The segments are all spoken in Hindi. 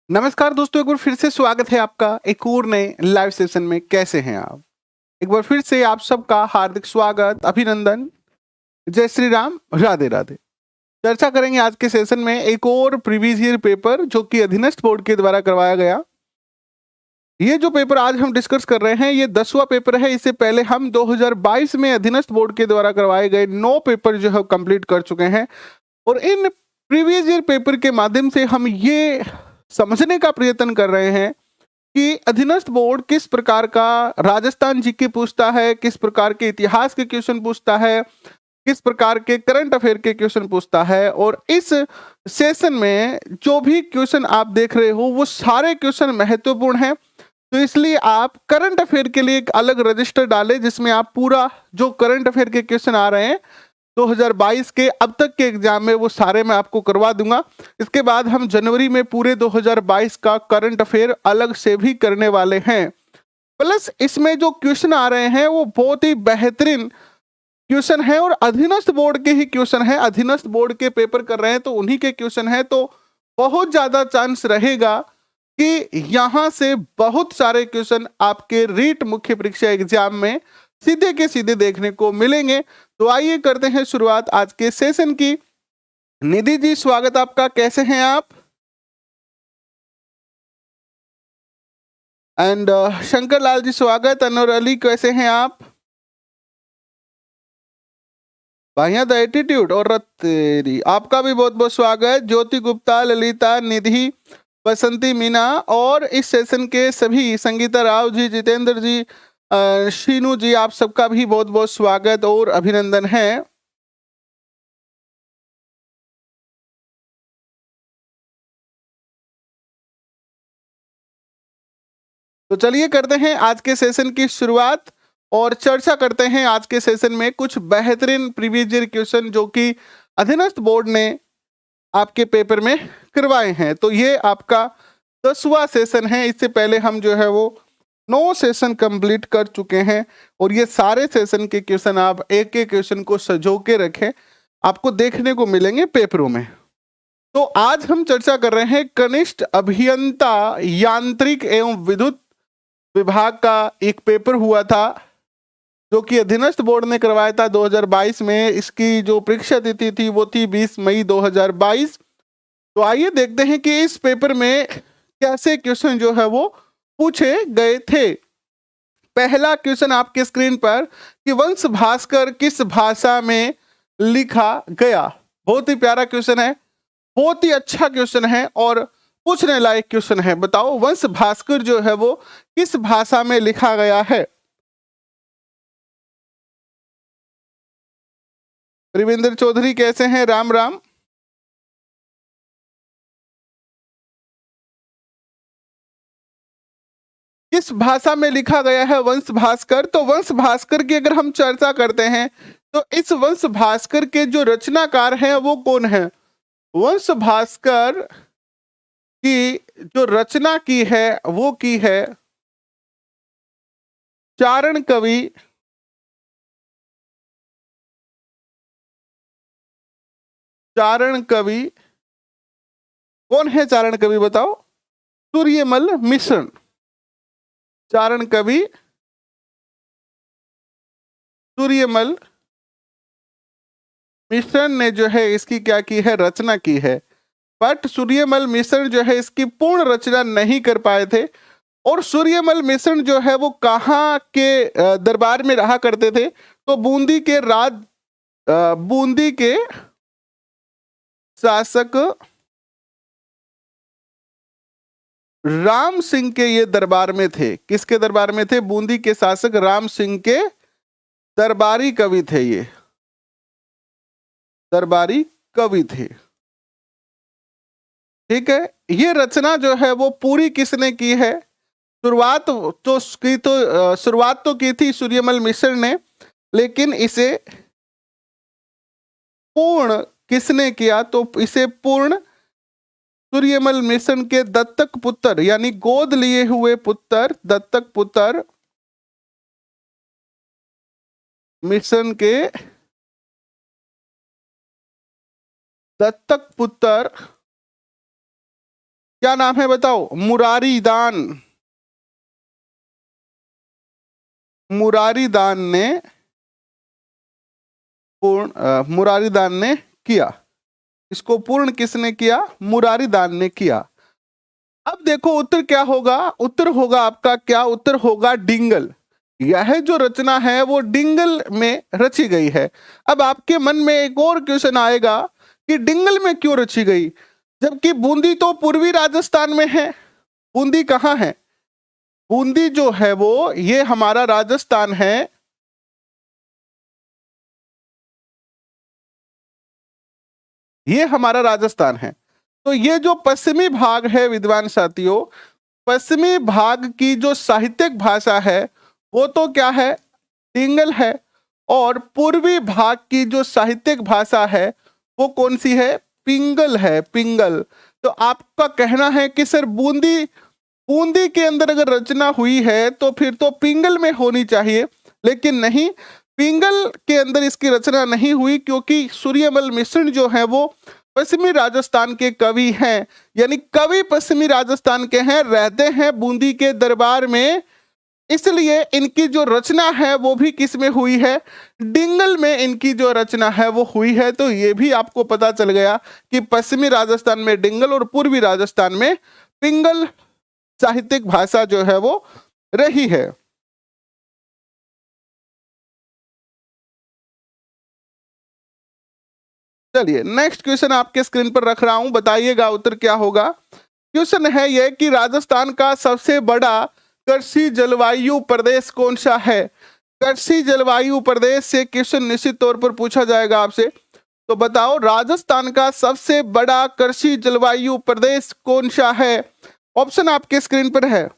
नमस्कार दोस्तों, एक बार फिर से स्वागत है आपका एक और नए लाइव सेशन में। कैसे हैं आप? एक बार फिर से आप सबका हार्दिक स्वागत, अभिनंदन। जय श्री राम, राधे राधे। चर्चा करेंगे आज के सेशन में एक और प्रीवियस ईयर पेपर जो कि अधीनस्थ बोर्ड के द्वारा करवाया गया। ये जो पेपर आज हम डिस्कस कर रहे हैं ये 10वां पेपर है। इससे पहले हम 2022 में अधीनस्थ बोर्ड के द्वारा करवाए गए 9 पेपर जो है कंप्लीट कर चुके हैं। और इन प्रीवियस ईयर पेपर के माध्यम से हम ये समझने का प्रयत्न कर रहे हैं कि अधीनस्थ बोर्ड किस प्रकार का राजस्थान जीके पूछता है, किस प्रकार के इतिहास के क्वेश्चन पूछता है, किस प्रकार के करंट अफेयर के क्वेश्चन पूछता है। और इस सेशन में जो भी क्वेश्चन आप देख रहे हो वो सारे क्वेश्चन महत्वपूर्ण हैं। तो इसलिए आप करंट अफेयर के लिए एक अलग रजिस्टर डालें जिसमें आप पूरा जो करंट अफेयर के क्वेश्चन आ रहे हैं 2022 के अब तक के एग्जाम में वो सारे मैं आपको करवा दूंगा। इसके बाद हम जनवरी में पूरे 2022 का करंट अफेयर अलग से भी करने वाले हैं। प्लस इसमें जो क्वेश्चन आ रहे हैं वो बहुत ही बेहतरीन क्वेश्चन है और अधीनस्थ बोर्ड के ही क्वेश्चन है। अधीनस्थ बोर्ड के पेपर कर रहे हैं तो उन्हीं के क्वेश्चन है, तो बहुत ज्यादा चांस रहेगा कि यहाँ से बहुत सारे क्वेश्चन आपके रीट मुख्य परीक्षा एग्जाम में सीधे के सीधे देखने को मिलेंगे। तो आइए करते हैं शुरुआत आज के सेशन की। निधि जी, स्वागत आपका। कैसे हैं आप? एंड शंकर लाल जी, स्वागत। अनवर अली, कैसे हैं आप? बढ़िया द एटीट्यूड और तेरी, आपका भी बहुत बहुत स्वागत। ज्योति गुप्ता, ललिता, निधि, बसंती, मीना और इस सेशन के सभी, संगीता राव जी, जितेंद्र जी, शीनू जी, आप सबका भी बहुत बहुत स्वागत और अभिनंदन है। तो चलिए करते हैं आज के सेशन की शुरुआत और चर्चा करते हैं आज के सेशन में कुछ बेहतरीन प्रीवियस ईयर क्वेश्चन जो कि अधीनस्थ बोर्ड ने आपके पेपर में करवाए हैं। तो ये आपका 10वां सेशन है। इससे पहले हम जो है वो 9 सेशन कंप्लीट कर चुके हैं और ये सारे सेशन के क्वेश्चन आप एक एक क्वेश्चन को सजो के रखें, आपको देखने को मिलेंगे पेपरों में। तो आज हम चर्चा कर रहे हैं कनिष्ठ अभियंता यांत्रिक एवं विद्युत विभाग का एक पेपर हुआ था जो कि अधीनस्थ बोर्ड ने करवाया था 2022 में। इसकी जो परीक्षा तिथि थी वो थी 20 मई 2022। तो आइए देखते हैं कि इस पेपर में कैसे क्वेश्चन जो है वो पूछे गए थे। पहला क्वेश्चन आपके स्क्रीन पर कि वंश भास्कर किस भाषा में लिखा गया। बहुत ही प्यारा क्वेश्चन है, बहुत ही अच्छा क्वेश्चन है और पूछने लायक क्वेश्चन है। बताओ वंश भास्कर जो है वो किस भाषा में लिखा गया है? रविंद्र चौधरी, कैसे हैं? राम राम। किस भाषा में लिखा गया है वंश भास्कर? तो वंश भास्कर की अगर हम चर्चा करते हैं तो इस वंश भास्कर के जो रचनाकार हैं वो कौन है? वंश भास्कर की जो रचना की है वो की है चारण कवि। चारण कवि कौन है? चारण कवि बताओ। सूर्यमल मिश्र। चारण कवि सूर्यमल मिश्र ने जो है इसकी क्या की है? रचना की है। बट सूर्यमल मिश्र जो है इसकी पूर्ण रचना नहीं कर पाए थे। और सूर्यमल मिश्र जो है वो कहाँ के दरबार में रहा करते थे? तो बूंदी के शासक राम सिंह के ये दरबार में थे। किसके दरबार में थे? बूंदी के शासक राम सिंह के दरबारी कवि थे। ये दरबारी कवि थे। ठीक है, ये रचना जो है वो पूरी किसने की है? शुरुआत तो की थी सूर्यमल मिश्र ने, लेकिन इसे पूर्ण किसने किया? तो इसे पूर्ण सूर्यमल मिश्र के दत्तक पुत्र यानी गोद लिए हुए पुत्र, दत्तक पुत्र मिश्र के दत्तक पुत्र क्या नाम है बताओ? मुरारी दान। मुरारी दान ने मुरारी दान ने किया। इसको पूर्ण किसने किया? मुरारी दान ने किया। अब देखो उत्तर क्या होगा? उत्तर होगा आपका क्या? उत्तर होगा डिंगल। यह जो रचना है वो डिंगल में रची गई है। अब आपके मन में एक और क्वेश्चन आएगा कि डिंगल में क्यों रची गई, जबकि बूंदी तो पूर्वी राजस्थान में है। बूंदी कहाँ है? बूंदी जो है वो ये हमारा राजस्थान है। ये हमारा राजस्थान है। तो ये जो पश्चिमी भाग है विद्वान साथियों, पश्चिमी भाग की जो साहित्यिक भाषा है वो तो क्या है? डिंगल है। और पूर्वी भाग की जो साहित्यिक भाषा है वो कौन सी है? पिंगल है, पिंगल। तो आपका कहना है कि सर बूंदी, बूंदी के अंदर अगर रचना हुई है तो फिर तो पिंगल में होनी चाहिए, लेकिन नहीं, पिंगल के अंदर इसकी रचना नहीं हुई, क्योंकि सूर्यमल मिश्र जो है वो पश्चिमी राजस्थान के कवि हैं। यानी कवि पश्चिमी राजस्थान के हैं, रहते हैं बूंदी के दरबार में, इसलिए इनकी जो रचना है वो भी किस में हुई है? डिंगल में इनकी जो रचना है वो हुई है। तो ये भी आपको पता चल गया कि पश्चिमी राजस्थान में डिंगल और पूर्वी राजस्थान में पिंगल साहित्यिक भाषा जो है वो रही है। चलिए नेक्स्ट क्वेश्चन आपके स्क्रीन पर रख रहा हूं, बताइएगा उत्तर क्या होगा। क्वेश्चन है यह कि राजस्थान का सबसे बड़ा कृषि जलवायु प्रदेश कौन सा है? कृषि जलवायु प्रदेश से क्वेश्चन निश्चित तौर पर पूछा जाएगा आपसे। तो बताओ राजस्थान का सबसे बड़ा कृषि जलवायु प्रदेश कौन सा है? ऑप्शन आपके स्क्रीन पर है।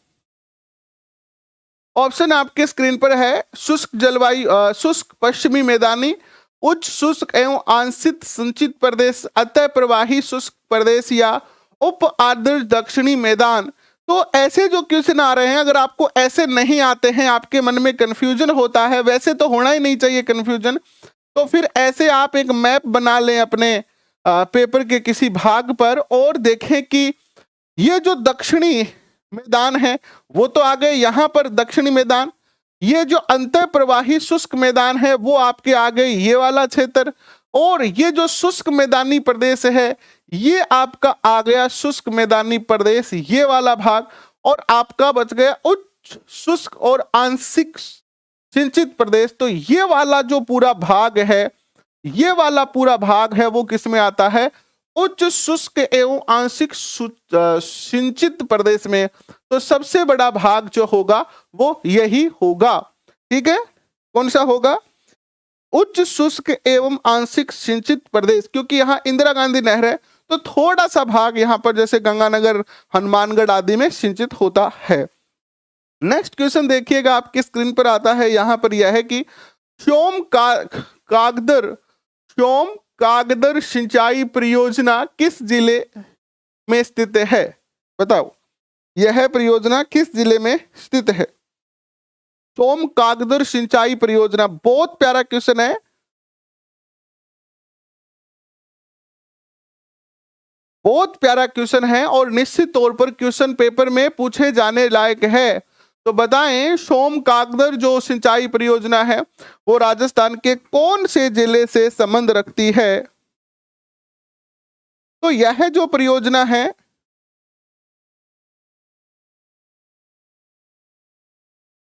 ऑप्शन आपके स्क्रीन पर है। शुष्क जलवायु, शुष्क पश्चिमी मैदानी, उच्च शुष्क एवं आंशिक सिंचित प्रदेश, अतः प्रवाही शुष्क प्रदेश या उप आर्द्र दक्षिणी मैदान। तो ऐसे जो क्वेश्चन आ रहे हैं, अगर आपको ऐसे नहीं आते हैं, आपके मन में कंफ्यूजन होता है, वैसे तो होना ही नहीं चाहिए कंफ्यूजन, तो फिर ऐसे आप एक मैप बना लें अपने पेपर के किसी भाग पर और देखें कि ये जो दक्षिणी मैदान है वो तो आ गए यहाँ पर दक्षिणी मैदान, ये जो अंतर प्रवाही शुष्क मैदान है वो आपके आ गए ये वाला क्षेत्र, और ये जो शुष्क मैदानी प्रदेश है ये आपका आ गया शुष्क मैदानी प्रदेश, ये वाला भाग, और आपका बच गया उच्च शुष्क और आंशिक सिंचित प्रदेश। तो ये वाला जो पूरा भाग है, ये वाला पूरा भाग है वो किस में आता है? उच्च शुष्क एवं आंशिक सिंचित प्रदेश में। तो सबसे बड़ा भाग जो होगा वो यही होगा। ठीक है, कौन सा होगा? उच्च शुष्क एवं आंशिक सिंचित प्रदेश, क्योंकि यहाँ इंदिरा गांधी नहर है तो थोड़ा सा भाग यहाँ पर जैसे गंगानगर, हनुमानगढ़ आदि में सिंचित होता है। नेक्स्ट क्वेश्चन देखिएगा आपकी स्क्रीन पर आता है, यहाँ पर यह है कि श्योम कागदर सिंचाई परियोजना किस जिले में स्थित है? बताओ यह परियोजना किस जिले में स्थित है? सोम कागदर सिंचाई परियोजना, बहुत प्यारा क्वेश्चन है, बहुत प्यारा क्वेश्चन है और निश्चित तौर पर क्वेश्चन पेपर में पूछे जाने लायक है। तो बताएं सोम कागदर जो सिंचाई परियोजना है वो राजस्थान के कौन से जिले से संबंध रखती है? तो यह जो परियोजना है,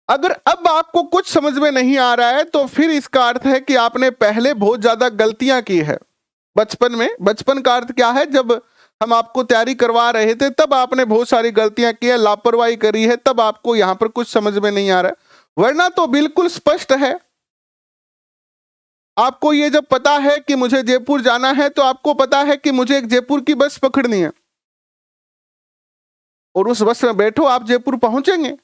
अगर अब आपको कुछ समझ में नहीं आ रहा है तो फिर इसका अर्थ है कि आपने पहले बहुत ज्यादा गलतियां की है बचपन में। बचपन का अर्थ क्या है? जब हम आपको तैयारी करवा रहे थे तब आपने बहुत सारी गलतियां की है, लापरवाही करी है, तब आपको यहां पर कुछ समझ में नहीं आ रहा है, वरना तो बिल्कुल स्पष्ट है। आपको ये जब पता है कि मुझे जयपुर जाना है तो आपको पता है कि मुझे एक जयपुर की बस पकड़नी है और उस बस में बैठो, आप जयपुर पहुंचेंगे।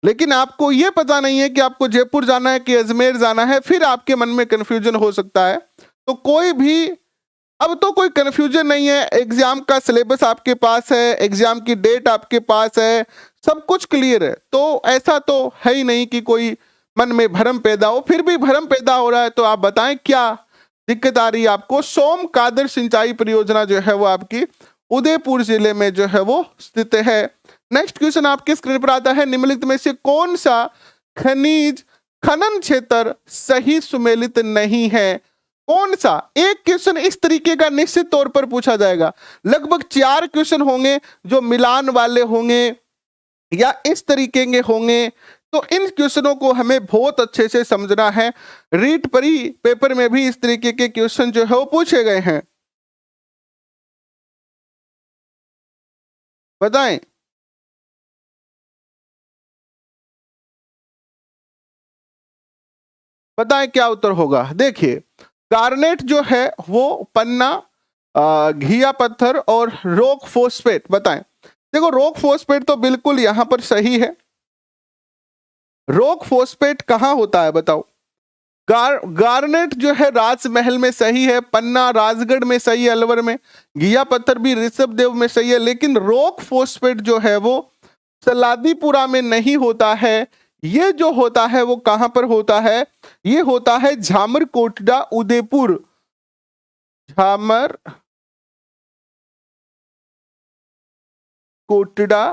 लेकिन आपको यह पता नहीं है कि आपको जयपुर जाना है कि अजमेर जाना है, फिर आपके मन में कंफ्यूजन हो सकता है। तो कोई भी, अब तो कोई कंफ्यूजन नहीं है, एग्जाम का सिलेबस आपके पास है, एग्जाम की डेट आपके पास है, सब कुछ क्लियर है। तो ऐसा तो है ही नहीं कि कोई मन में भ्रम पैदा हो। फिर भी भ्रम पैदा हो रहा है तो आप बताएं क्या दिक्कत आ रही है आपको? सोम कादर सिंचाई परियोजना जो है वो आपकी उदयपुर जिले में जो है वो स्थित है। नेक्स्ट क्वेश्चन आपके स्क्रीन पर आता है, निम्नलिखित में से कौन सा खनिज खनन क्षेत्र सही सुमेलित नहीं है? कौन सा? एक क्वेश्चन इस तरीके का निश्चित तौर पर पूछा जाएगा। लगभग 4 क्वेश्चन होंगे जो मिलान वाले होंगे या इस तरीके के होंगे। तो इन क्वेश्चनों को हमें बहुत अच्छे से समझना है। रीट परी पेपर में भी इस तरीके के क्वेश्चन जो है वो पूछे गए हैं। बताएं। बताएं क्या उत्तर होगा। देखिए, कार्नेट जो है वो पन्ना, घिया पत्थर और रॉक फॉस्फेट। बताएं। देखो, रॉक फॉस्फेट तो बिल्कुल यहां पर सही है। रॉक फॉस्फेट कहां होता है बताओ? गार्नेट जो है राजमहल में सही है, पन्ना राजगढ़ में सही है, अलवर में। घिया पत्थर भी ऋषभदेव में सही है, लेकिन रॉक फॉस्फेट जो है वो सलादीपुरा में नहीं होता है। ये जो होता है वो कहां पर होता है? ये होता है झामर कोटड़ा उदयपुर। झामर कोटड़ा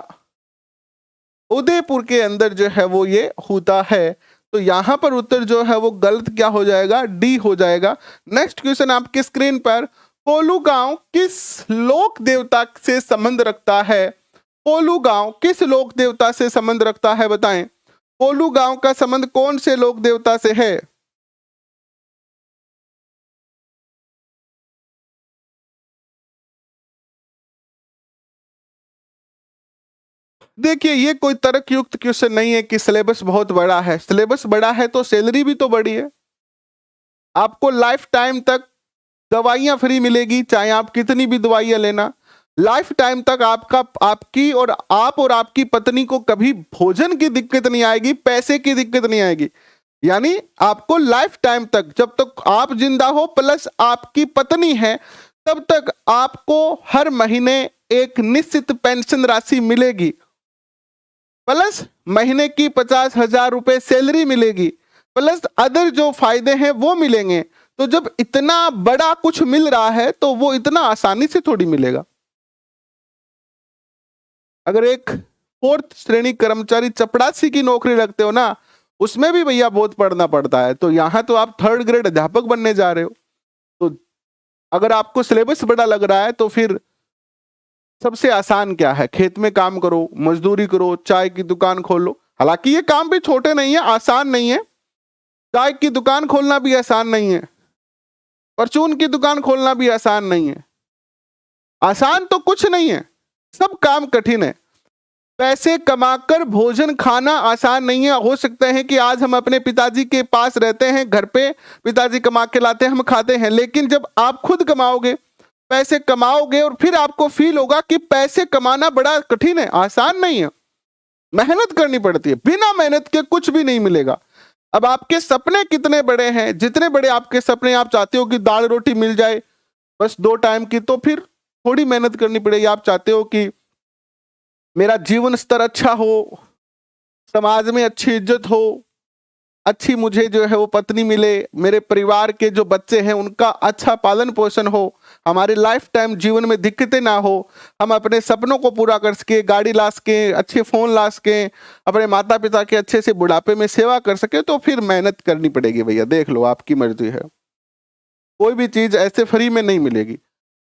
उदयपुर के अंदर जो है वो ये होता है। तो यहां पर उत्तर जो है वो गलत क्या हो जाएगा? डी हो जाएगा। नेक्स्ट क्वेश्चन आपके स्क्रीन पर, कोलू गांव किस लोक देवता से संबंध रखता है? कोलू गांव किस लोक देवता से संबंध रखता है? बताएं। कोलू गांव का संबंध कौन से लोक देवता से है? देखिए, ये कोई तर्क युक्त क्वेश्चन नहीं है कि सिलेबस बहुत बड़ा है। सिलेबस बड़ा है तो सैलरी भी तो बड़ी है। आपको लाइफ टाइम तक दवाइयां फ्री मिलेगी, चाहे आप कितनी भी दवाइयां लेना। लाइफ टाइम तक आपका आपकी और आप और आपकी पत्नी को कभी भोजन की दिक्कत नहीं आएगी, पैसे की दिक्कत नहीं आएगी। यानी आपको लाइफ टाइम तक, जब तक आप जिंदा हो प्लस आपकी पत्नी है, तब तक आपको हर महीने एक निश्चित पेंशन राशि मिलेगी, प्लस महीने की 50,000 रुपए सैलरी मिलेगी, प्लस अदर जो फायदे हैं वो मिलेंगे। तो जब इतना बड़ा कुछ मिल रहा है तो वो इतना आसानी से थोड़ी मिलेगा। अगर एक 4th श्रेणी कर्मचारी चपरासी की नौकरी रखते हो ना, उसमें भी भैया बहुत पढ़ना पड़ता है। तो यहां तो आप 3rd ग्रेड अध्यापक बनने जा रहे हो। तो अगर आपको सिलेबस बड़ा लग रहा है तो फिर सबसे आसान क्या है? खेत में काम करो, मजदूरी करो, चाय की दुकान खोलो। हालांकि ये काम भी छोटे नहीं है, आसान नहीं है। चाय की दुकान खोलना भी आसान नहीं है, परचून की दुकान खोलना भी आसान नहीं है। आसान तो कुछ नहीं है, सब काम कठिन है। पैसे कमाकर भोजन खाना आसान नहीं है। हो सकते हैं कि आज हम अपने पिताजी के पास रहते हैं, घर पे पिताजी कमा के लाते हैं, हम खाते हैं, लेकिन जब आप खुद कमाओगे, पैसे कमाओगे और फिर आपको फील होगा कि पैसे कमाना बड़ा कठिन है, आसान नहीं है। मेहनत करनी पड़ती है, बिना मेहनत के कुछ भी नहीं मिलेगा। अब आपके सपने कितने बड़े हैं? जितने बड़े आपके सपने, आप चाहते हो कि दाल रोटी मिल जाए बस 2 टाइम की, तो फिर थोड़ी मेहनत करनी पड़ेगी। आप चाहते हो कि मेरा जीवन स्तर अच्छा हो, समाज में अच्छी इज्जत हो, अच्छी मुझे जो है वो पत्नी मिले, मेरे परिवार के जो बच्चे हैं उनका अच्छा पालन पोषण हो, हमारे लाइफ टाइम जीवन में दिक्कतें ना हो, हम अपने सपनों को पूरा कर सके, गाड़ी ला सके, अच्छे फोन ला सके, अपने माता पिता के अच्छे से बुढ़ापे में सेवा कर सके, तो फिर मेहनत करनी पड़ेगी भैया। देख लो, आपकी मर्जी है। कोई भी चीज ऐसे फ्री में नहीं मिलेगी।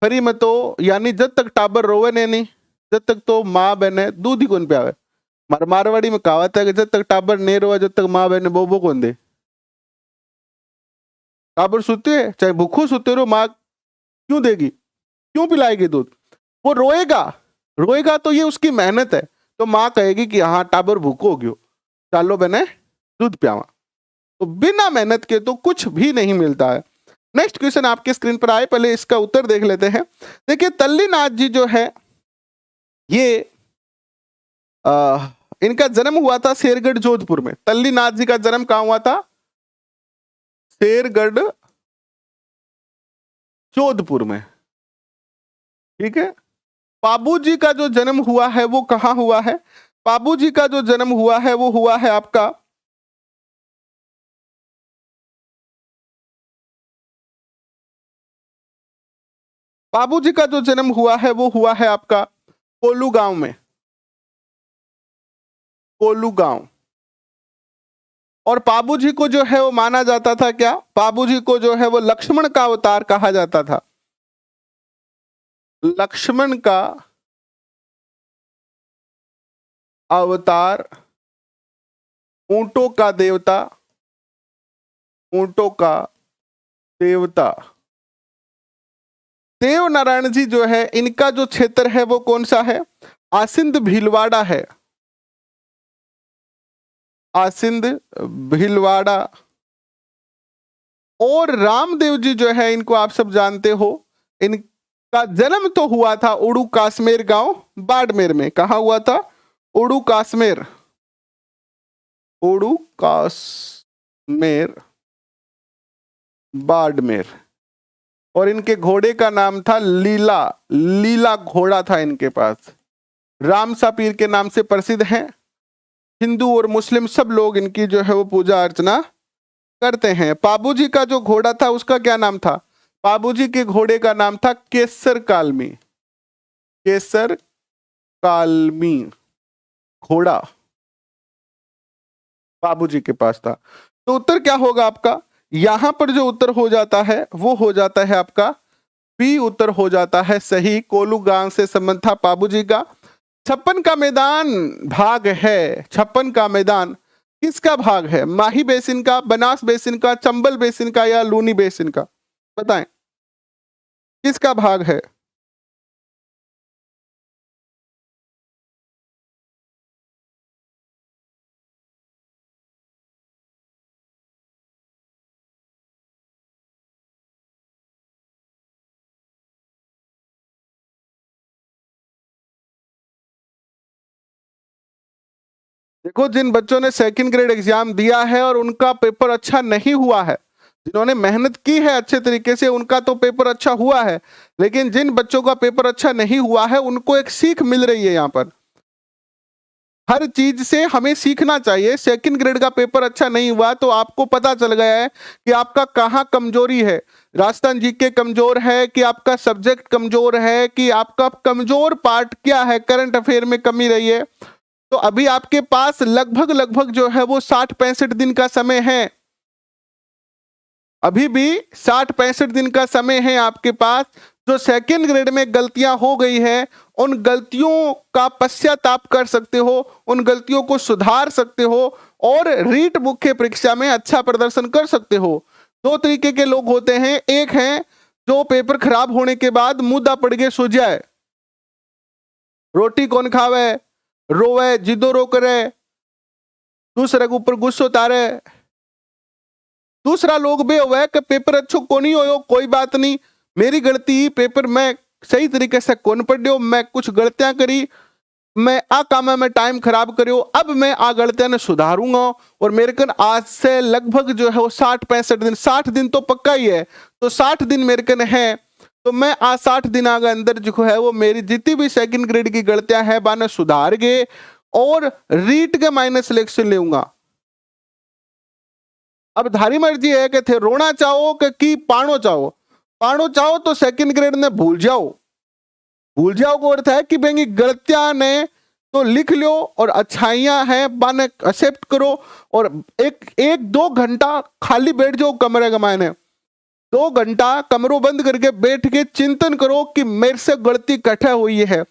फ्री में तो यानी जब तक टाबर रोवे नहीं, जब तक तो माँ बहने दूध ही कौन प्यावे। मारवाड़ी में कहावत है कि जब तक टाबर नहीं रोवे, जब तक माँ बहने बोबो कौन दे। टाबर सोते है, चाहे भूखो सोते रहो, माँ क्यों देगी, क्यों पिलाएगी दूध? वो रोएगा, रोएगा तो ये उसकी मेहनत है। तो माँ कहेगी कि हाँ टाबर भूखो हो गयो, चालो बने दूध प्यावा। तो बिना मेहनत के तो कुछ भी नहीं मिलता है। नेक्स्ट क्वेश्चन आपके स्क्रीन पर आए, पहले इसका उत्तर देख लेते हैं। देखिए, तल्लीनाथ जी जो है ये इनका जन्म हुआ था शेरगढ़ जोधपुर में। तल्लीनाथ जी का जन्म कहां हुआ था? शेरगढ़ जोधपुर में। ठीक है। बाबू जी का जो जन्म हुआ है वो कहां हुआ है? बाबू जी का जो जन्म हुआ है वो हुआ है आपका बाबूजी का जो जन्म हुआ है वो हुआ है आपका कोल्लू गांव में, कोल्लू गांव। और बाबूजी को जो है वो माना जाता था क्या, बाबूजी को जो है वो लक्ष्मण का अवतार कहा जाता था, लक्ष्मण का अवतार, ऊंटों का देवता, ऊंटों का देवता। देव नारायण जी जो है इनका जो क्षेत्र है वो कौन सा है, आसिंद भीलवाड़ा है, आसिंद भीलवाड़ा। और रामदेव जी जो है इनको आप सब जानते हो, इनका जन्म तो हुआ था उड़ू काश्मीर गांव बाड़मेर में। कहा हुआ था, उड़ू काश्मीर, उड़ू काश्मीर बाड़मेर। और इनके घोड़े का नाम था लीला, लीला घोड़ा था इनके पास। रामसा पीर के नाम से प्रसिद्ध हैं, हिंदू और मुस्लिम सब लोग इनकी जो है वो पूजा अर्चना करते हैं। बाबूजी का जो घोड़ा था उसका क्या नाम था, बाबूजी के घोड़े का नाम था केसर कालमी, केसर कालमी घोड़ा बाबूजी के पास था। तो उत्तर क्या होगा आपका, यहां पर जो उत्तर हो जाता है वो हो जाता है आपका बी उत्तर हो जाता है सही। कोल्लू गांव से संबंध था बाबूजी का। 56 का मैदान भाग है, 56 का मैदान किसका भाग है, माही बेसिन का, बनास बेसिन का, चंबल बेसिन का या लूनी बेसिन का, बताएं किसका भाग है। देखो, जिन बच्चों ने सेकंड ग्रेड एग्जाम दिया है और उनका पेपर अच्छा नहीं हुआ है, जिन्होंने मेहनत की है अच्छे तरीके से, उनका तो पेपर अच्छा हुआ है। लेकिन जिन बच्चों का पेपर अच्छा नहीं हुआ है उनको एक सीख मिल रही है। यहाँ पर हर चीज से हमें सीखना चाहिए। सेकंड ग्रेड का पेपर अच्छा नहीं हुआ तो आपको पता चल गया है कि आपका कहाँ कमजोरी है। राजस्थान जीके कमजोर है कि आपका सब्जेक्ट कमजोर है कि आपका कमजोर पार्ट क्या है, करंट अफेयर में कमी रही है। तो अभी आपके पास लगभग लगभग जो है वो 60-65 दिन का समय है, अभी भी 60-65 दिन का समय है आपके पास। जो सेकंड ग्रेड में गलतियां हो गई है उन गलतियों का पश्चाताप कर सकते हो, उन गलतियों को सुधार सकते हो और रीट मुख्य परीक्षा में अच्छा प्रदर्शन कर सकते हो। दो तरीके के लोग होते हैं, एक है जो पेपर खराब होने के बाद मुद्दा पड़ के सो जाए, रोटी कौन खावे, रोवे, जिदो रो करे, दूसरे के ऊपर गुस्सा उतारे। दूसरा लोग भी हुआ है कि पेपर अच्छो को नहीं हो, कोई बात नहीं, मेरी गलती, पेपर मैं सही तरीके से कौन पढ़ियो, मैं कुछ गलतियां करी, मैं आ काम में टाइम खराब करियो, अब मैं आ गलतियां ने सुधारूंगा। और मेरे कन आज से लगभग जो है वो 60-65 दिन, 60 दिन तो पक्का ही है, तो 60 दिन मेरे कन है। तो मैं आज 60 दिन आगे अंदर जो है वो मेरी जितनी भी सेकंड ग्रेड की गलतियां हैं बाने सुधार गए और रीट के माइनस सिलेक्शन लेऊंगा। अब धारी मर्जी है कि थे रोना चाहो कि पानो चाहो। पानो चाहो तो सेकंड ग्रेड ने भूल जाओ, भूल जाओ को अर्थ है कि बेंगी गलतियां ने तो लिख लो और अच्छाइयां हैं बाने एक्सेप्ट करो और एक 2 घंटा खाली बैठ जाओ कमरे के मायने, 2 घंटा कमरों बंद करके बैठ के चिंतन करो कि मेरे से गलती कठे हुई है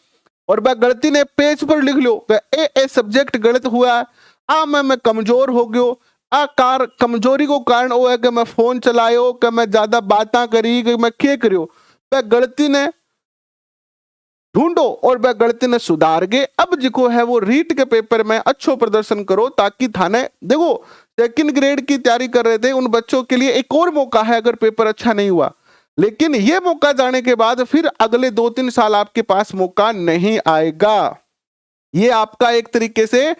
और वह गलती ने पेज पर लिख लो, ए सब्जेक्ट गलत हुआ है, आ मैं कमजोर हो गयो, कमजोरी को कारण वो है कि मैं फोन चलायो, कि मैं ज्यादा बातें करी, कि मैं क्या करियो, वह गलती ने ढूंढो और वह गलती ने सुधार के अब जिको है वो रीट के पेपर में अच्छो प्रदर्शन करो, ताकि थाने देखो सेकंड ग्रेड की तैयारी कर रहे थे उन बच्चों के लिए एक और मौका है अगर पेपर अच्छा नहीं हुआ। लेकिन ये मौका जाने के बाद फिर अगले 2-3 साल आपके पास मौका नहीं आएगा। ये आपका एक तरीके से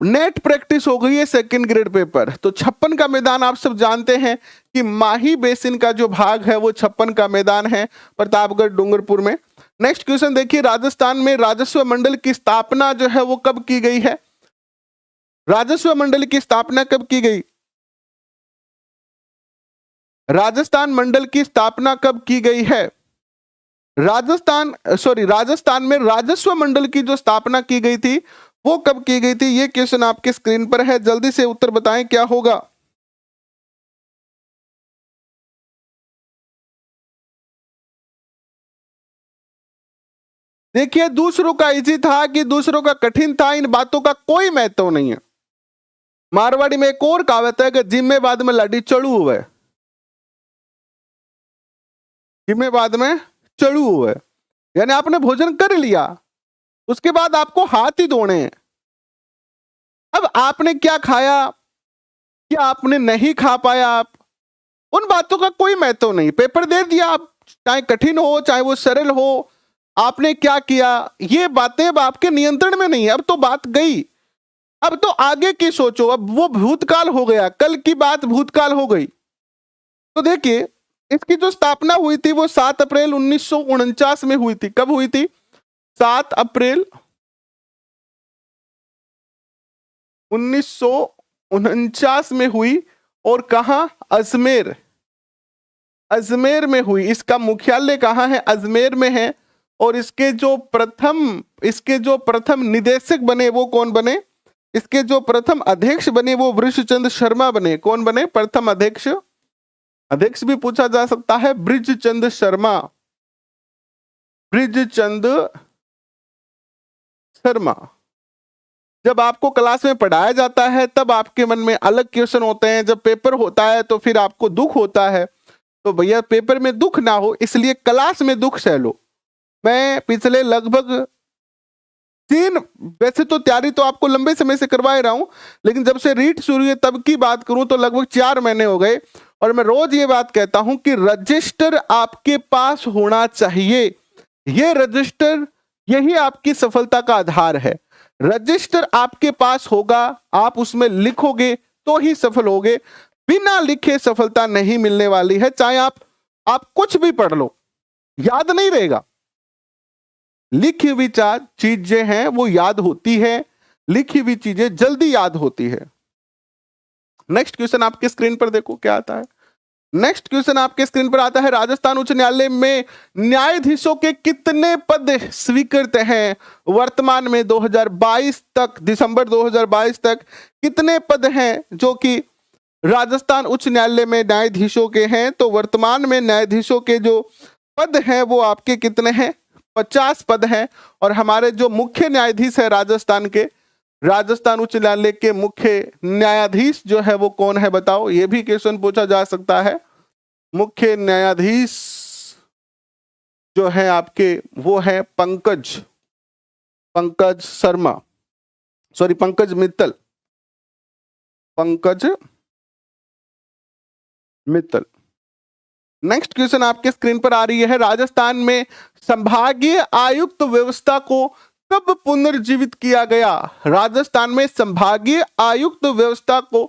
नेट प्रैक्टिस हो गई है सेकंड ग्रेड पेपर। तो 56 का मैदान आप सब जानते हैं कि माही बेसिन का जो भाग है वो 56 का मैदान है प्रतापगढ़ डूंगरपुर में। नेक्स्ट क्वेश्चन देखिए, राजस्थान में राजस्व मंडल की स्थापना जो है वो कब की गई है, राजस्व मंडल की स्थापना कब की गई, राजस्थान मंडल की स्थापना कब की गई है, राजस्थान में राजस्व मंडल की जो स्थापना की गई थी वो कब की गई थी? ये क्वेश्चन आपके स्क्रीन पर है, जल्दी से उत्तर बताएं क्या होगा। देखिए, दूसरों का इजी था कि दूसरों का कठिन था, इन बातों का कोई महत्व नहीं है। मारवाड़ी में एक और कहावत है कि जिम्मे बाद में लाडी चढ़ू हुए, जिम्मे बाद में चढ़ू हुए, यानी आपने भोजन कर लिया, उसके बाद आपको हाथ ही धोने हैं। अब आपने क्या खाया, क्या आपने नहीं खा पाया, आप उन बातों का कोई महत्व नहीं। पेपर दे दिया, आप चाहे कठिन हो चाहे वो सरल हो, आपने क्या किया, ये बातें अब आपके नियंत्रण में नहीं है। अब तो बात गई, अब तो आगे की सोचो। अब वो भूतकाल हो गया, कल की बात भूतकाल हो गई। तो देखिए, इसकी जो स्थापना हुई थी वो 7 अप्रैल 1949 में हुई थी। कब हुई थी? 7 अप्रैल 1949 में हुई। और कहा? अजमेर, अजमेर में हुई। इसका मुख्यालय कहाँ है? अजमेर में है। और इसके जो प्रथम निदेशक बने वो कौन बने? इसके जो प्रथम अध्यक्ष बने वो बृजचंद शर्मा बने। कौन बने प्रथम अध्यक्ष? अध्यक्ष भी पूछा जा सकता है, बृजचंद शर्मा, बृजचंद शर्मा। जब आपको क्लास में पढ़ाया जाता है तब आपके मन में अलग क्वेश्चन होते हैं, जब पेपर होता है तो फिर आपको दुख होता है। तो भैया पेपर में दुख ना हो इसलिए क्लास में दुख सह लो। मैं पिछले लगभग वैसे तो तैयारी तो आपको लंबे समय से करवा रहा हूं, लेकिन जब से रीट शुरू हुई तब की बात करूं तो लगभग 4 महीने हो गए। और मैं रोज ये बात कहता हूं कि रजिस्टर आपके पास होना चाहिए। ये रजिस्टर, यही आपकी सफलता का आधार है। रजिस्टर आपके पास होगा, आप उसमें लिखोगे तो ही सफल होगे। बिना लिखे सफलता नहीं मिलने वाली है। चाहे आप कुछ भी पढ़ लो, याद नहीं रहेगा। लिखी हुई चीजें हैं वो याद होती है, लिखी हुई चीजें जल्दी याद होती है। नेक्स्ट क्वेश्चन आपके स्क्रीन पर देखो क्या आता है। नेक्स्ट क्वेश्चन आपके स्क्रीन पर आता है, राजस्थान उच्च न्यायालय में न्यायाधीशों के कितने पद स्वीकृत हैं वर्तमान में? 2022 तक, दिसंबर 2022 तक कितने पद हैं जो कि राजस्थान उच्च न्यायालय में न्यायाधीशों के हैं? तो वर्तमान में न्यायाधीशों के जो पद हैं वो आपके कितने हैं? 50 पद हैं। और हमारे जो मुख्य न्यायाधीश है राजस्थान के, राजस्थान उच्च न्यायालय के मुख्य न्यायाधीश जो है वो कौन है बताओ? ये भी क्वेश्चन पूछा जा सकता है। मुख्य न्यायाधीश जो है आपके वो है Pankaj Sharma, sorry Pankaj Mittal, Pankaj Mittal. Next question आपके स्क्रीन पर आ रही है, राजस्थान में संभागीय आयुक्त व्यवस्था को कब पुनर्जीवित किया गया? राजस्थान में संभागीय आयुक्त व्यवस्था को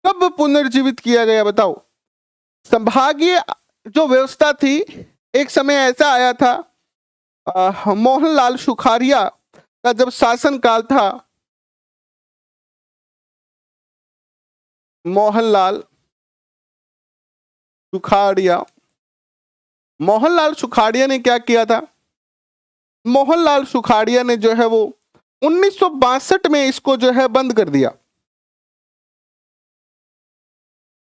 कब पुनर्जीवित किया गया बताओ? संभागीय जो व्यवस्था थी, एक समय ऐसा आया था मोहनलाल सुखाड़िया का जब शासनकाल था, मोहनलाल सुखाड़िया ने क्या किया था? मोहनलाल सुखाड़िया ने जो है वो 1962 में इसको जो है बंद कर दिया।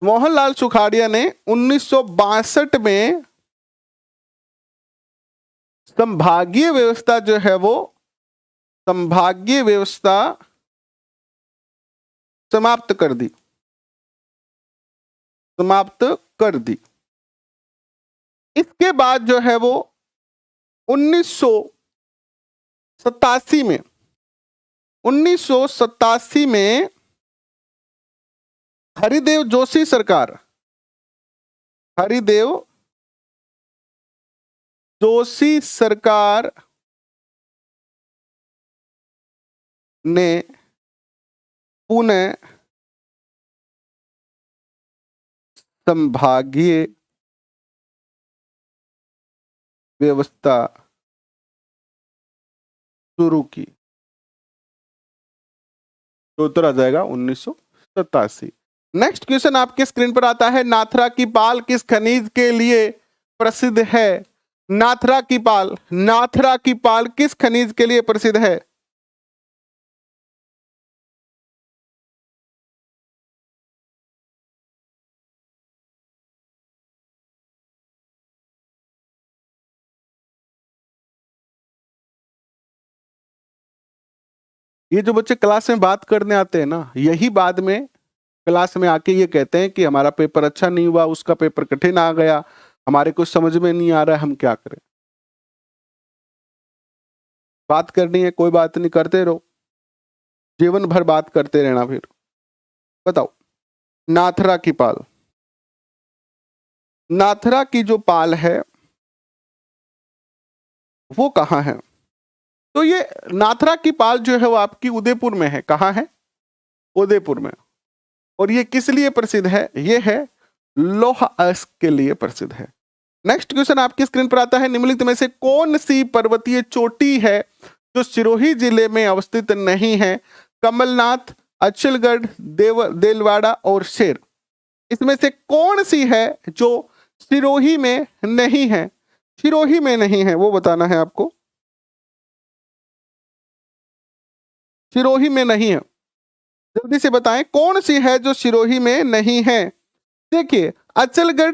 मोहनलाल सुखाड़िया ने 1962 में संभागीय व्यवस्था जो है वो संभागीय व्यवस्था समाप्त कर दी, समाप्त कर दी। इसके बाद जो है वो 1987 में हरिदेव जोशी सरकार, हरिदेव जोशी सरकार ने पुनः संभागीय व्यवस्था शुरू की। तो उत्तर आ जाएगा 1987। नेक्स्ट क्वेश्चन आपके स्क्रीन पर आता है, नाथरा की पाल किस खनिज के लिए प्रसिद्ध है? नाथरा की पाल, नाथरा की पाल किस खनिज के लिए प्रसिद्ध है? ये जो बच्चे क्लास में बात करने आते हैं ना, यही बाद में क्लास में आके ये कहते हैं कि हमारा पेपर अच्छा नहीं हुआ, उसका पेपर कठिन आ गया, हमारे कुछ समझ में नहीं आ रहा है, हम क्या करें। बात करनी है, कोई बात नहीं, करते रहो, जीवन भर बात करते रहना। फिर बताओ, नाथरा की पाल, नाथरा की जो पाल है वो कहाँ है? तो ये नाथरा की पाल जो है वो आपकी उदयपुर में है। कहाँ है? उदयपुर में। और ये किस लिए प्रसिद्ध है? ये है लौह अयस्क के लिए प्रसिद्ध है। नेक्स्ट क्वेश्चन आपकी स्क्रीन पर आता है, निम्नलिखित में से कौन सी पर्वतीय चोटी है जो सिरोही जिले में अवस्थित नहीं है? कमलनाथ, अचलगढ़, देलवाड़ा और शेर। इसमें से कौन सी है जो सिरोही में नहीं है? सिरोही में नहीं है, वो बताना है आपको। सिरोही में नहीं है, जल्दी से बताएं कौन सी है जो सिरोही में नहीं है। देखिए, अचलगढ़,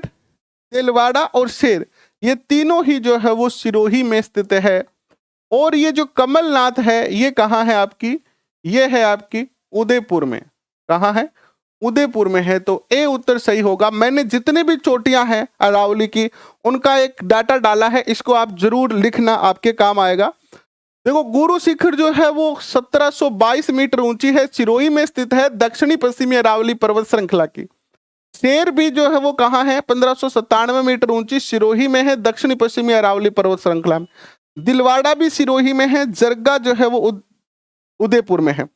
देलवाड़ा और शेर, ये तीनों ही जो है वो सिरोही में स्थित है। और ये जो कमलनाथ है ये कहाँ है आपकी? ये है आपकी उदयपुर में। कहाँ है? उदयपुर में है। तो ए उत्तर सही होगा। मैंने जितने भी चोटियां हैं अरावली की, उनका एक डाटा डाला है, इसको आप जरूर लिखना, आपके काम आएगा। देखो, गुरु शिखर जो है वो 1722 मीटर ऊंची है, सिरोही में स्थित है, दक्षिणी पश्चिमी अरावली पर्वत श्रृंखला की। शेर भी जो है वो कहाँ है? 1597 मीटर ऊंची, सिरोही में है, दक्षिणी पश्चिमी अरावली पर्वत श्रृंखला में। दिलवाड़ा भी सिरोही में है, जरगा जो है वो उदयपुर में है।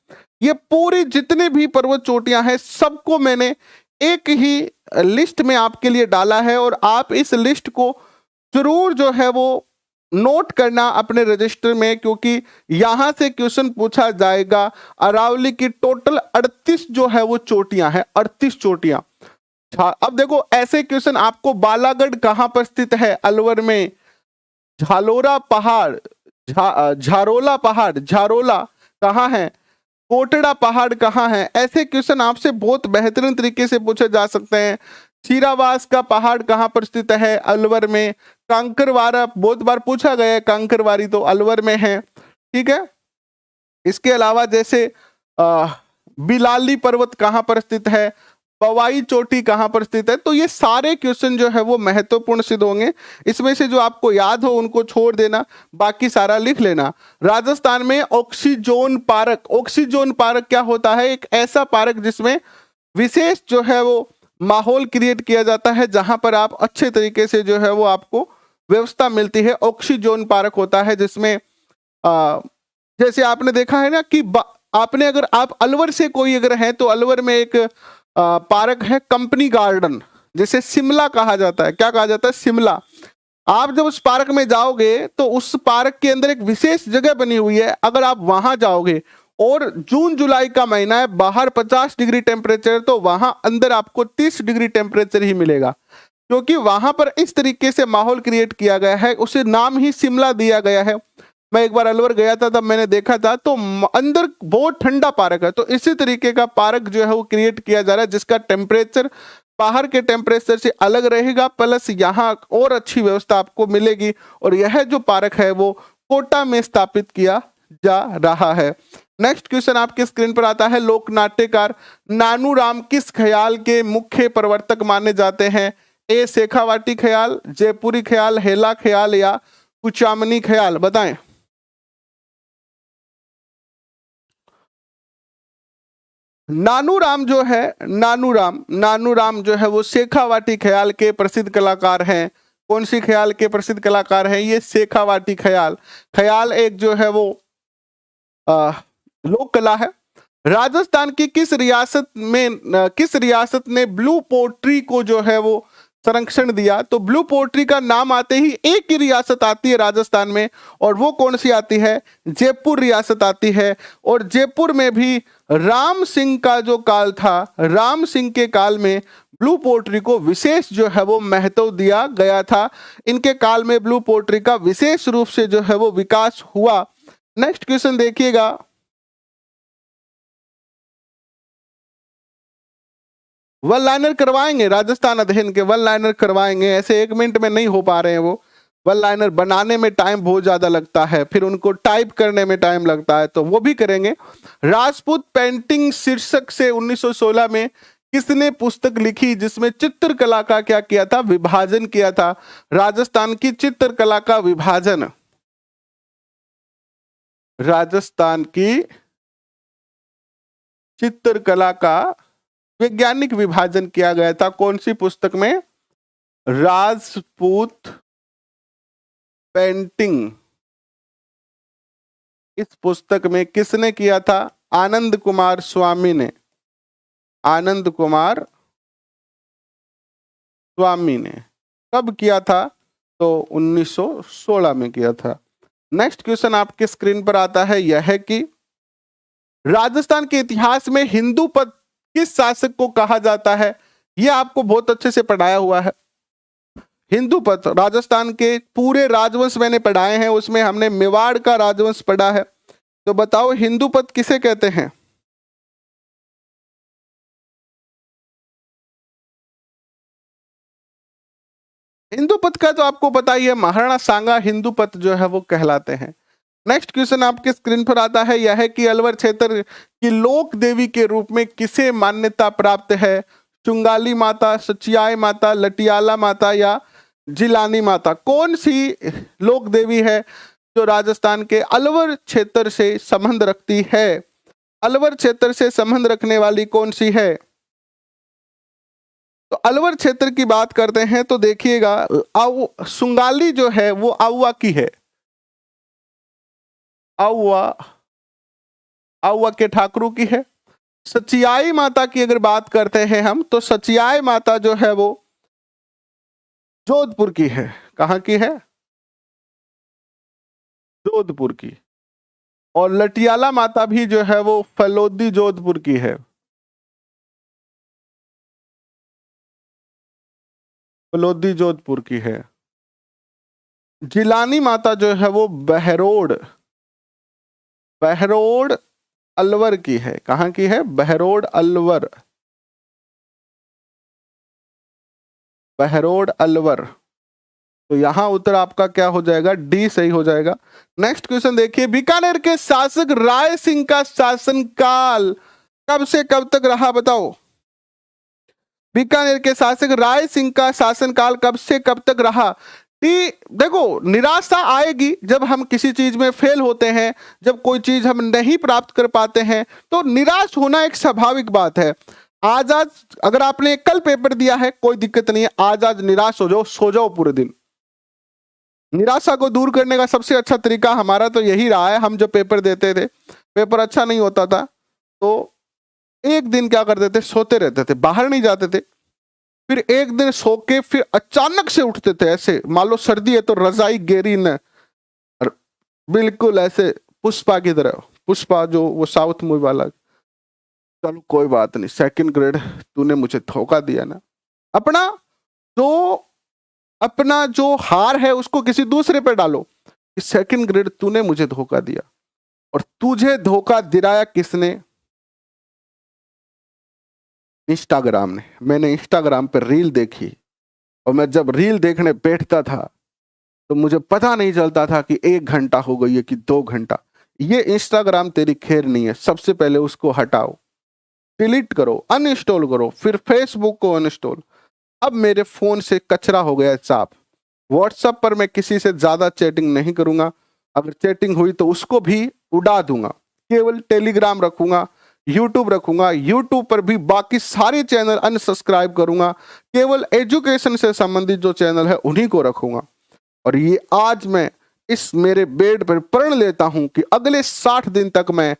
ये पूरी जितने भी पर्वत चोटियां हैं सबको मैंने एक ही लिस्ट में आपके लिए डाला है, और आप इस लिस्ट को जरूर जो है वो नोट करना अपने रजिस्टर में, क्योंकि यहां से क्वेश्चन पूछा जाएगा। अरावली की टोटल 38 जो है वो चोटियां हैं, 38 चोटियां। अब देखो, ऐसे क्वेश्चन आपको, बालागढ़ कहां पर स्थित है? अलवर में। झालोरा पहाड़, झारोला पहाड़, झारोला कहाँ है? कोटड़ा पहाड़ कहाँ है? ऐसे क्वेश्चन आपसे बहुत बेहतरीन तरीके से पूछे जा सकते हैं। चीरावास का पहाड़ कहाँ पर स्थित है? अलवर में। कांकरवारा बहुत बार पूछा गया है, कांकरवारी तो अलवर में है। ठीक है, इसके अलावा जैसे बिलाली पर्वत कहाँ पर स्थित है? पवाई चोटी कहाँ पर स्थित है? तो ये सारे क्वेश्चन जो है वो महत्वपूर्ण सिद्ध होंगे। इसमें से जो आपको याद हो उनको छोड़ देना, बाकी सारा लिख लेना। राजस्थान में ऑक्सीजोन पार्क, ऑक्सीजोन पार्क क्या होता है? एक ऐसा पार्क जिसमें विशेष जो है वो माहौल क्रिएट किया जाता है, जहां पर आप अच्छे तरीके से जो है वो आपको व्यवस्था मिलती है। ऑक्सीजोन पार्क होता है जिसमें जैसे आपने देखा है ना कि आपने अगर आप अलवर से कोई अगर है तो अलवर में एक पार्क है कंपनी गार्डन, जिसे शिमला कहा जाता है। क्या कहा जाता है? शिमला। आप जब उस पार्क में जाओगे तो उस पार्क के अंदर एक विशेष जगह बनी हुई है, अगर आप वहां जाओगे और जून जुलाई का महीना है, बाहर 50 डिग्री टेम्परेचर, तो वहां अंदर आपको 30 डिग्री टेम्परेचर ही मिलेगा, क्योंकि वहां पर इस तरीके से माहौल क्रिएट किया गया है, उसे नाम ही शिमला दिया गया है। मैं एक बार अलवर गया था, तब मैंने देखा था, तो अंदर बहुत ठंडा पार्क है। तो इसी तरीके का पार्क जो है वो क्रिएट किया जा रहा है, जिसका टेम्परेचर बाहर के टेम्परेचर से अलग रहेगा, प्लस यहाँ और अच्छी व्यवस्था आपको मिलेगी। और यह जो पार्क है वो कोटा में स्थापित किया जा रहा है। नेक्स्ट क्वेश्चन आपके स्क्रीन पर आता है, लोक नाट्यकार नानूराम किस ख्याल के मुख्य प्रवर्तक माने जाते हैं? ए शेखावाटी ख्याल, जयपुरी ख्याल, हेला ख्याल या कुचामनी ख्याल? बताएं। नानूराम जो है, नानूराम जो है वो शेखावाटी ख्याल के प्रसिद्ध कलाकार हैं। कौन सी ख्याल के प्रसिद्ध कलाकार हैं? ये शेखावाटी ख्याल। ख्याल एक जो है वो लोक कला है। राजस्थान की किस रियासत ने ब्लू पोट्री को जो है वो संरक्षण दिया? तो ब्लू पोट्री का नाम आते ही एक ही रियासत आती है राजस्थान में, और वो कौन सी आती है? जयपुर रियासत आती है। और जयपुर में भी राम सिंह का जो काल था, राम सिंह के काल में ब्लू पोट्री को विशेष जो है वो महत्व दिया गया था। इनके काल में ब्लू पोट्री का विशेष रूप से जो है वो विकास हुआ। नेक्स्ट क्वेश्चन देखिएगा, वन लाइनर करवाएंगे, राजस्थान अध्ययन के वन लाइनर करवाएंगे, ऐसे 1 मिनट में नहीं हो पा रहे हैं वो। वन लाइनर बनाने में टाइम बहुत ज्यादा लगता है, फिर उनको टाइप करने में टाइम लगता है, तो वो भी करेंगे। राजपूत पेंटिंग शीर्षक से 1916 में किसने पुस्तक लिखी जिसमें चित्रकला का क्या किया था, विभाजन किया था। राजस्थान की चित्रकला का विभाजन, राजस्थान की चित्रकला का वैज्ञानिक विभाजन किया गया था। कौन सी पुस्तक में, राजपूत पेंटिंग। इस पुस्तक में किसने किया था, आनंद कुमार स्वामी ने, आनंद कुमार स्वामी ने। कब किया था, तो 1916 में किया था। नेक्स्ट क्वेश्चन आपके स्क्रीन पर आता है, यह है कि राजस्थान के इतिहास में हिंदू पद किस शासक को कहा जाता है। यह आपको बहुत अच्छे से पढ़ाया हुआ है। हिंदू पद, राजस्थान के पूरे राजवंश मैंने पढ़ाए हैं, उसमें हमने मेवाड़ का राजवंश पढ़ा है। तो बताओ हिंदू पद किसे कहते हैं। हिंदू पद का तो आपको पता ही है, महाराणा सांगा हिंदू पद जो है वो कहलाते हैं। नेक्स्ट क्वेश्चन आपके स्क्रीन पर आता है, यह है कि अलवर क्षेत्र की लोक देवी के रूप में किसे मान्यता प्राप्त है। चुंगाली माता, सचियाई माता, लटियाला माता या जिलानी माता। कौन सी लोक देवी है जो राजस्थान के अलवर क्षेत्र से संबंध रखती है। अलवर क्षेत्र से संबंध रखने वाली कौन सी है। तो अलवर क्षेत्र की बात करते हैं तो देखिएगा, सुंगाली जो है वो आउवा की है, आउवा, आउवा के ठाकुरों की है। सचियाई माता की अगर बात करते हैं हम, तो सचियाई माता जो है वो जोधपुर की है। कहां की है, जोधपुर की। और लटियाला माता भी जो है वो फलोदी जोधपुर की है, फलोदी जोधपुर की है। जिलानी माता जो है वो बहरोड, बहरोड अलवर की है। कहां की है, बहरोड अलवर, बहरोड अलवर। तो यहां उत्तर आपका क्या हो जाएगा, डी सही हो जाएगा। नेक्स्ट क्वेश्चन देखिए, बीकानेर के शासक राय सिंह का शासनकाल कब से कब तक रहा, बताओ। बीकानेर के शासक राय सिंह का शासनकाल कब से कब तक रहा। देखो, निराशा आएगी जब हम किसी चीज में फेल होते हैं, जब कोई चीज हम नहीं प्राप्त कर पाते हैं, तो निराश होना एक स्वाभाविक बात है। आज अगर आपने कल पेपर दिया है कोई दिक्कत नहीं है, आज निराश हो जाओ, सो जाओ पूरे दिन। निराशा को दूर करने का सबसे अच्छा तरीका हमारा तो यही रहा है। हम जब पेपर देते थे, पेपर अच्छा नहीं होता था, तो एक दिन क्या करते थे, सोते रहते थे, बाहर नहीं जाते थे। फिर एक दिन सो के फिर अचानक से उठते थे, ऐसे मान लो सर्दी है तो रजाई गेरी न, बिल्कुल ऐसे पुष्पा की तरह, पुष्पा जो वो साउथ मूवी वाला। चलो कोई बात नहीं, सेकंड ग्रेड तूने मुझे धोखा दिया ना। अपना जो हार है उसको किसी दूसरे पे डालो। सेकंड ग्रेड तूने मुझे धोखा दिया, और तुझे धोखा दिलाया किसने, इंस्टाग्राम ने। मैंने इंस्टाग्राम पर रील देखी, और मैं जब रील देखने बैठता था तो मुझे पता नहीं चलता था कि 1 घंटा हो गई है कि 2 घंटा। ये इंस्टाग्राम तेरी खैर नहीं है, सबसे पहले उसको हटाओ, डिलीट करो, अनइंस्टॉल करो, फिर फेसबुक को अनइंस्टॉल। अब मेरे फोन से कचरा हो गया साफ। व्हाट्सएप पर मैं किसी से ज्यादा चैटिंग नहीं करूंगा, अगर चैटिंग हुई तो उसको भी उड़ा दूंगा, केवल टेलीग्राम रखूंगा, यूट्यूब रखूंगा, यूट्यूब पर भी बाकी सारे चैनल अनसब्सक्राइब करूंगा, केवल एजुकेशन से संबंधित जो चैनल है उन्हीं को रखूंगा। और ये आज मैं इस मेरे बेड पर प्रण लेता हूं कि अगले 60 दिन तक मैं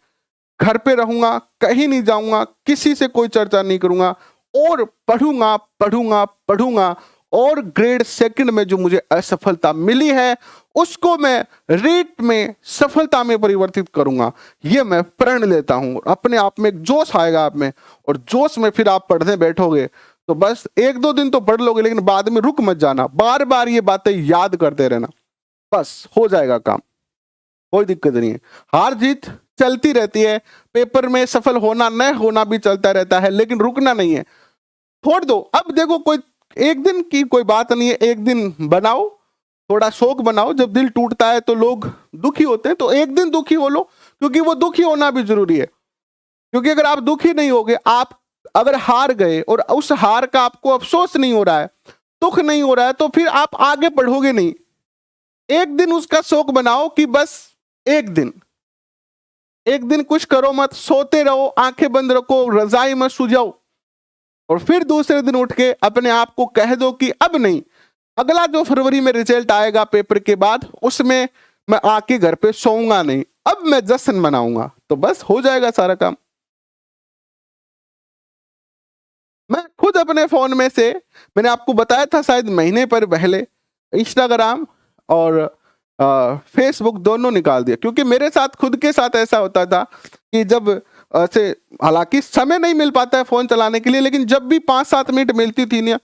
घर पे रहूंगा, कहीं नहीं जाऊंगा, किसी से कोई चर्चा नहीं करूंगा, और पढ़ूंगा पढ़ूंगा पढ़ूंगा, और ग्रेड 2 में जो मुझे असफलता मिली है उसको मैं रीट में सफलता में परिवर्तित करूंगा। ये मैं प्रण लेता हूं। अपने आप में एक जोश आएगा आप में, और जोश में फिर आप पढ़ने बैठोगे तो बस 1-2 दिन तो पढ़ लोगे, लेकिन बाद में रुक मत जाना, बार बार ये बातें याद करते रहना, बस हो जाएगा काम, कोई दिक्कत नहीं है। हार जीत चलती रहती है, पेपर में सफल होना न होना भी चलता रहता है, लेकिन रुकना नहीं है, छोड़ दो। अब देखो, कोई एक दिन की कोई बात नहीं है, एक दिन बनाओ, थोड़ा शौक बनाओ। जब दिल टूटता है तो लोग दुखी होते हैं, तो एक दिन दुखी हो लो, क्योंकि वो दुखी होना भी जरूरी है। क्योंकि अगर आप दुखी नहीं होगे, आप अगर हार गए और उस हार का आपको अफसोस नहीं हो रहा है, दुख नहीं हो रहा है, तो फिर आप आगे बढ़ोगे नहीं। एक दिन उसका शौक बनाओ कि बस एक दिन, एक दिन कुछ करो मत, सोते रहो, आंखें बंद रखो, रजाई में सो जाओ, और फिर दूसरे दिन उठ के अपने आप को कह दो कि अब नहीं, अगला जो फरवरी में रिजल्ट आएगा पेपर के बाद, उसमें मैं आके घर पे सोऊंगा नहीं, अब मैं जश्न मनाऊंगा। तो बस हो जाएगा सारा काम। मैं खुद अपने फोन में से, मैंने आपको बताया था शायद महीने पर पहले, इंस्टाग्राम और फेसबुक दोनों निकाल दिया, क्योंकि मेरे साथ खुद के साथ ऐसा होता था कि जब से, हालांकि समय नहीं मिल पाता है फोन चलाने के लिए, लेकिन जब भी 5-7 मिनट मिलती थी ना,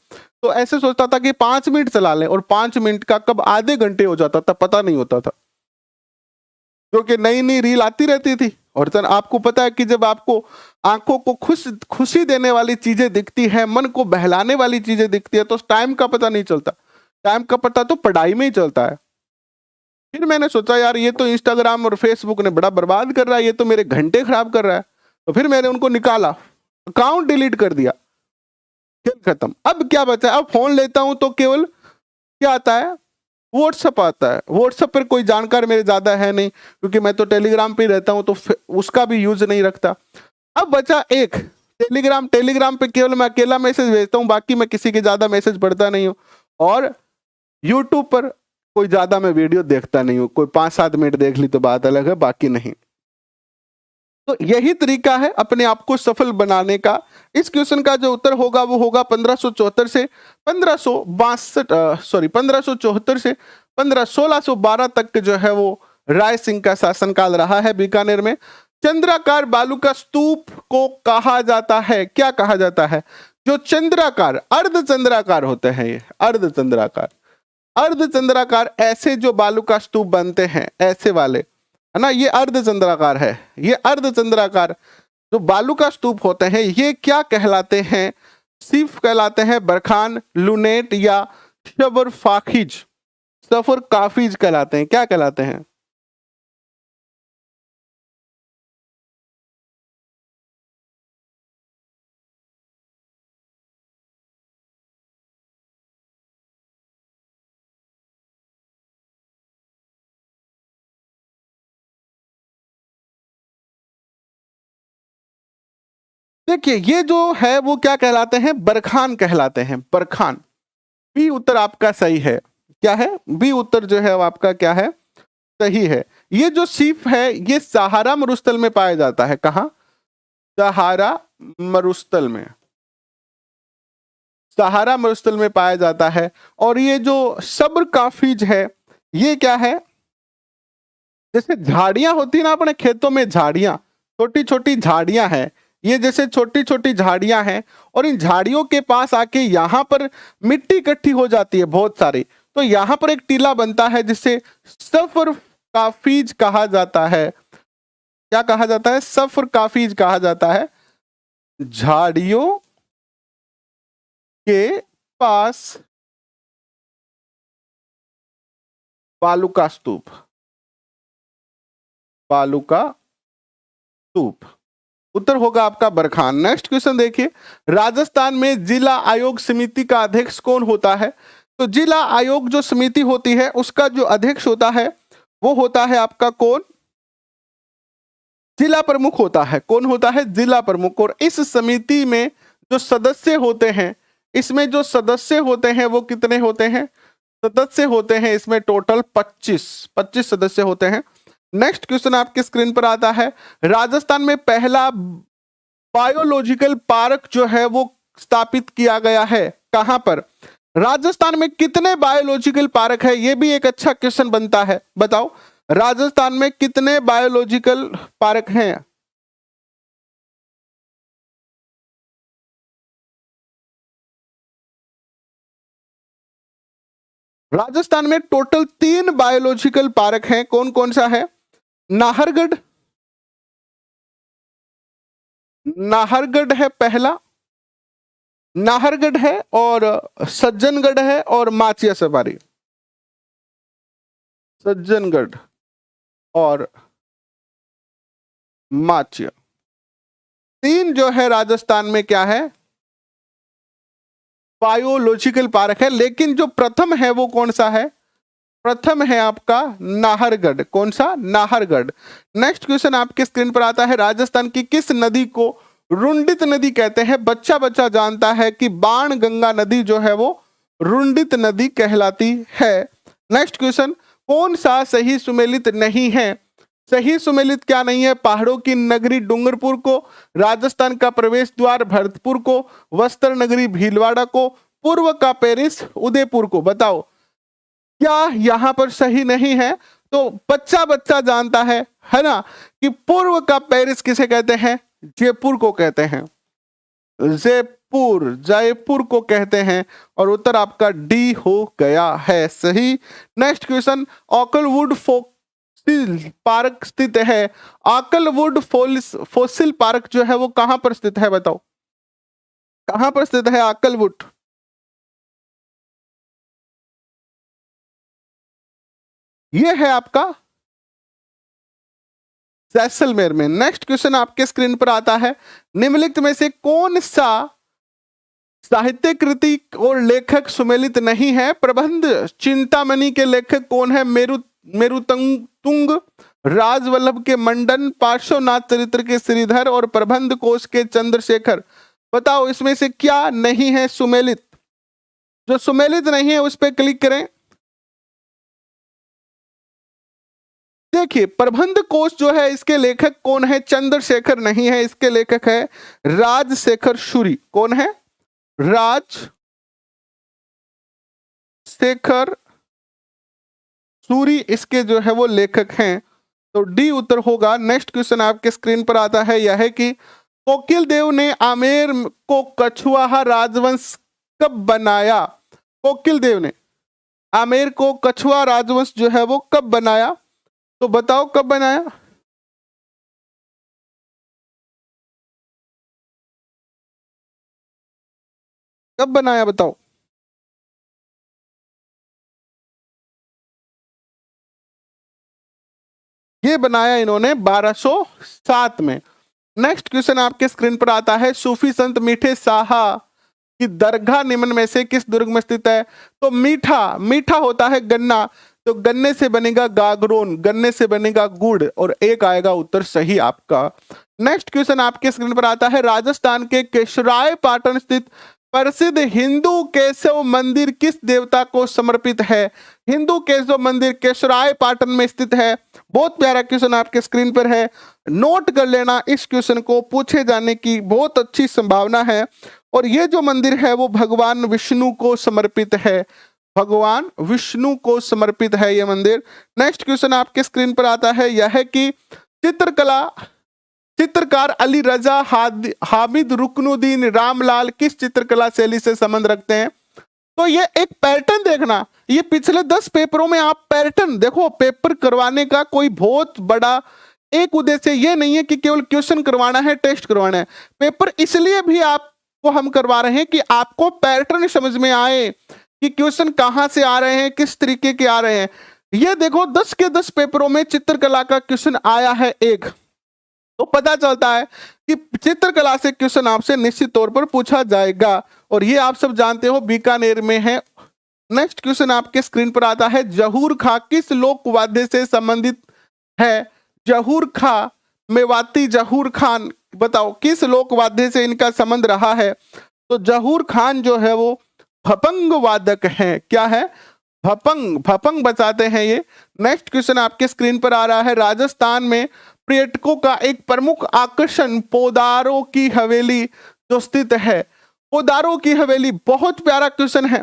तो ऐसे सोचता था कि 5 मिनट चला लें, और 5 मिनट का कब आधे घंटे हो जाता था पता नहीं होता था, क्योंकि नई नई रील आती रहती थी। और सर आपको पता है कि जब आपको आंखों को खुशी देने वाली चीजें दिखती है, मन को बहलाने वाली चीजें दिखती है, तो टाइम का पता नहीं चलता, टाइम का पता तो पढ़ाई में ही चलता है। फिर मैंने सोचा यार ये तो इंस्टाग्राम और फेसबुक ने बड़ा बर्बाद कर रहा है, ये तो मेरे घंटे खराब कर रहा है। तो फिर मैंने उनको निकाला, अकाउंट डिलीट कर दिया, खेल खत्म। अब क्या बचा, अब फोन लेता हूं तो केवल क्या आता है, व्हाट्सअप आता है। व्हाट्सअप पर कोई जानकार मेरे ज्यादा है नहीं, क्योंकि मैं तो टेलीग्राम पे रहता हूं, तो उसका भी यूज नहीं रखता। अब बचा एक टेलीग्राम, टेलीग्राम पे केवल मैं अकेला मैसेज भेजता हूँ, बाकी मैं किसी के ज्यादा मैसेज पढ़ता नहीं हूँ। और यूट्यूब पर कोई ज्यादा मैं वीडियो देखता नहीं हूँ, कोई 5-7 मिनट देख ली तो बात अलग है, बाकी नहीं। तो यही तरीका है अपने आप को सफल बनाने का। इस क्वेश्चन का जो उत्तर होगा वो होगा 1574 से 1574 से 1612 तक जो है वो राय सिंह का शासनकाल रहा है बीकानेर में। चंद्राकार बालू का स्तूप को कहा जाता है, क्या कहा जाता है? जो चंद्राकार, अर्धचंद्राकार होते हैं, ये अर्धचंद्राकार, अर्धचंद्राकार ऐसे जो बालू का स्तूप बनते हैं, ऐसे वाले, है ना, ये अर्धचंद्राकार है। ये अर्धचंद्राकार जो बालू का स्तूप होते हैं, ये क्या कहलाते हैं? सिर्फ कहलाते हैं बरखान, लुनेट या शबर फाखिज, सफर काफिज कहलाते हैं। क्या कहलाते हैं? देखिए ये जो है वो क्या कहलाते हैं? बरखान कहलाते हैं, बरखान। बी उत्तर आपका सही है। क्या है? बी उत्तर जो है वो आपका क्या है? सही है। ये जो सीप है ये सहारा मरुस्थल में पाया जाता है। कहा? सहारा मरुस्थल में, सहारा मरुस्थल में पाया जाता है। और ये जो सब्र काफिज है ये क्या है? जैसे झाड़ियां होती है ना अपने खेतों में, झाड़ियां, छोटी छोटी झाड़ियां हैं, ये जैसे छोटी छोटी झाड़ियां हैं, और इन झाड़ियों के पास आके यहाँ पर मिट्टी इकट्ठी हो जाती है बहुत सारी, तो यहाँ पर एक टीला बनता है जिसे सफर काफिज कहा जाता है। क्या कहा जाता है? सफर काफिज कहा जाता है। झाड़ियों के पास बालू का स्तूप, बालू का स्तूप, उत्तर होगा आपका बरखान। नेक्स्ट क्वेश्चन देखिए, राजस्थान में जिला आयोग समिति का अध्यक्ष कौन होता है? तो जिला आयोग जो समिति होती है उसका जो अध्यक्ष होता है वो होता है आपका कौन? जिला प्रमुख होता है। कौन होता है? जिला प्रमुख। और इस समिति में जो सदस्य होते हैं, इसमें जो सदस्य होते हैं वो कितने होते हैं? सदस्य होते हैं इसमें टोटल 25 सदस्य होते हैं। नेक्स्ट क्वेश्चन आपके स्क्रीन पर आता है, राजस्थान में पहला बायोलॉजिकल पार्क जो है वो स्थापित किया गया है, कहां पर? राजस्थान में कितने बायोलॉजिकल पार्क है? ये भी एक अच्छा क्वेश्चन बनता है। बताओ राजस्थान में कितने बायोलॉजिकल पार्क हैं? राजस्थान में टोटल 3 बायोलॉजिकल पार्क हैं, कौन कौन सा है? नाहरगढ़, नाहरगढ़ है पहला, नाहरगढ़ है और सज्जनगढ़ है और माचिया सफारी, सज्जनगढ़ और माचिया, 3 जो है राजस्थान में क्या है? बायोलॉजिकल पार्क है। लेकिन जो प्रथम है वो कौन सा है? प्रथम है आपका नाहरगढ़। कौन सा? नाहरगढ़। नेक्स्ट क्वेश्चन आपके स्क्रीन पर आता है, राजस्थान की किस नदी को रुंडित नदी कहते हैं? बच्चा बच्चा जानता है कि बाण गंगा नदी जो है वो रुंडित नदी कहलाती है। नेक्स्ट क्वेश्चन, कौन सा सही सुमेलित नहीं है? सही सुमेलित क्या नहीं है? पहाड़ों की नगरी डूंगरपुर को, राजस्थान का प्रवेश द्वार भरतपुर को, वस्त्र नगरी भीलवाड़ा को, पूर्व का पेरिस उदयपुर को। बताओ क्या यहां पर सही नहीं है? तो बच्चा बच्चा जानता है ना, कि पूर्व का पेरिस किसे कहते हैं? जयपुर को कहते हैं, जयपुर, जयपुर को कहते हैं। और उत्तर आपका डी हो गया है सही। नेक्स्ट क्वेश्चन, ऑकलवुड फोसिल पार्क स्थित है। ऑकलवुड फोसिल पार्क जो है वो कहां पर स्थित है? बताओ कहां पर स्थित है ऑकलवुड? ये है आपका जैसलमेर में। नेक्स्ट क्वेश्चन आपके स्क्रीन पर आता है, निम्नलिखित में से कौन सा साहित्य कृति और लेखक सुमेलित नहीं है? प्रबंध चिंतामणि के लेखक कौन है? मेरुतुंग, राजवल्लभ के मंडन, पार्श्वनाथ चरित्र के श्रीधर और प्रबंध कोश के चंद्रशेखर। बताओ इसमें से क्या नहीं है सुमेलित? जो सुमेलित नहीं है उस पर क्लिक करें। देखिए प्रबंध कोश जो है इसके लेखक कौन है? चंद्रशेखर नहीं है, इसके लेखक है राजशेखर सूरी। कौन है? राजशेखर सूरी इसके जो है वो लेखक हैं। तो डी उत्तर होगा। नेक्स्ट क्वेश्चन आपके स्क्रीन पर आता है, यह है कि कोकिल देव ने आमेर को कछुआ राजवंश कब बनाया? कोकिल देव ने आमेर को कछुआ राजवंश जो है वो कब बनाया? तो बताओ कब बनाया? कब बनाया बताओ? ये बनाया इन्होंने 1207 में। नेक्स्ट क्वेश्चन आपके स्क्रीन पर आता है, सूफी संत मीठे साहा की दरगाह निम्न में से किस दुर्ग में स्थित है? तो मीठा, मीठा होता है गन्ना, तो गन्ने से बनेगा गागरोन, गन्ने से बनेगा गुड़, और एक आएगा उत्तर सही आपका। नेक्स्ट क्वेश्चन आपके स्क्रीन पर आता है, राजस्थान के केशराय पाटन स्थित प्रसिद्ध हिंदू केशव मंदिर किस देवता को समर्पित है? हिंदू केशव मंदिर केशराय पाटन में स्थित है। बहुत प्यारा क्वेश्चन आपके स्क्रीन पर है, नोट कर लेना, इस क्वेश्चन को पूछे जाने की बहुत अच्छी संभावना है। और ये जो मंदिर है वो भगवान विष्णु को समर्पित है, भगवान विष्णु को समर्पित है ये मंदिर। नेक्स्ट क्वेश्चन आपके स्क्रीन पर आता है, यह है कि चित्रकला चित्रकार अली रजा हामिद रुकनुद्दीन रामलाल किस चित्रकला शैली से संबंध रखते हैं? तो ये एक पैटर्न देखना, ये पिछले 10 पेपरों में आप पैटर्न देखो। पेपर करवाने का कोई बहुत बड़ा एक उद्देश्य ये नहीं है कि केवल क्वेश्चन करवाना है, टेस्ट करवाना है। पेपर इसलिए भी आपको हम करवा रहे हैं कि आपको पैटर्न समझ में आए कि क्वेश्चन कहां से आ रहे हैं, किस तरीके के आ रहे हैं। ये देखो 10 के 10 पेपरों में चित्रकला का क्वेश्चन आया है एक, तो पता चलता है कि चित्रकला से क्वेश्चन आपसे निश्चित तौर पर पूछा जाएगा, और ये आप सब जानते हो बीकानेर में है। नेक्स्ट क्वेश्चन आपके स्क्रीन पर आता है, जहूर खा किस लोक वाद्य से संबंधित है? जहूर खा मेवाती जहूर खान, बताओ किस लोक वाद्य से इनका संबंध रहा है? तो जहूर खान जो है वो भपंग वादक है। क्या है? भपंग, भपंग बजाते हैं ये। नेक्स्ट क्वेश्चन आपके स्क्रीन पर आ रहा है, राजस्थान में पर्यटकों का एक प्रमुख आकर्षण पोदारों की हवेली जो स्थित है। पोदारों की हवेली बहुत प्यारा क्वेश्चन है।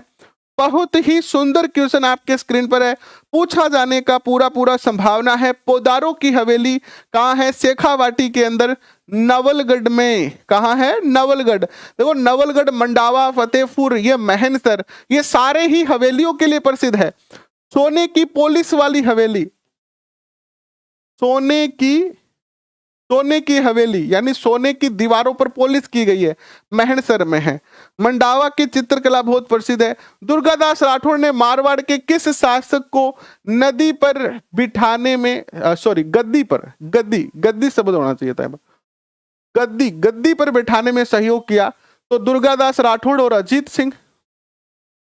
बहुत ही सुंदर क्वेश्चन आपके स्क्रीन पर है, पूछा जाने का पूरा पूरा संभावना है। पोदारों की हवेली कहाँ है? शेखावाटी के अंदर, नवलगढ़ में। कहाँ है? नवलगढ़। देखो नवलगढ़, मंडावा, फतेहपुर, ये महनसर, ये सारे ही हवेलियों के लिए प्रसिद्ध है। सोने की पोलिस वाली हवेली, सोने की हवेली यानी सोने की दीवारों पर पॉलिश की गई है, महनसर में है। मंडावा की चित्रकला बहुत प्रसिद्ध है। दुर्गादास राठौड़ ने मारवाड़ के किस शासक को नदी पर बिठाने में, गद्दी शब्द होना चाहिए था, गद्दी पर बिठाने में सहयोग किया? तो दुर्गादास राठौड़ और अजीत सिंह।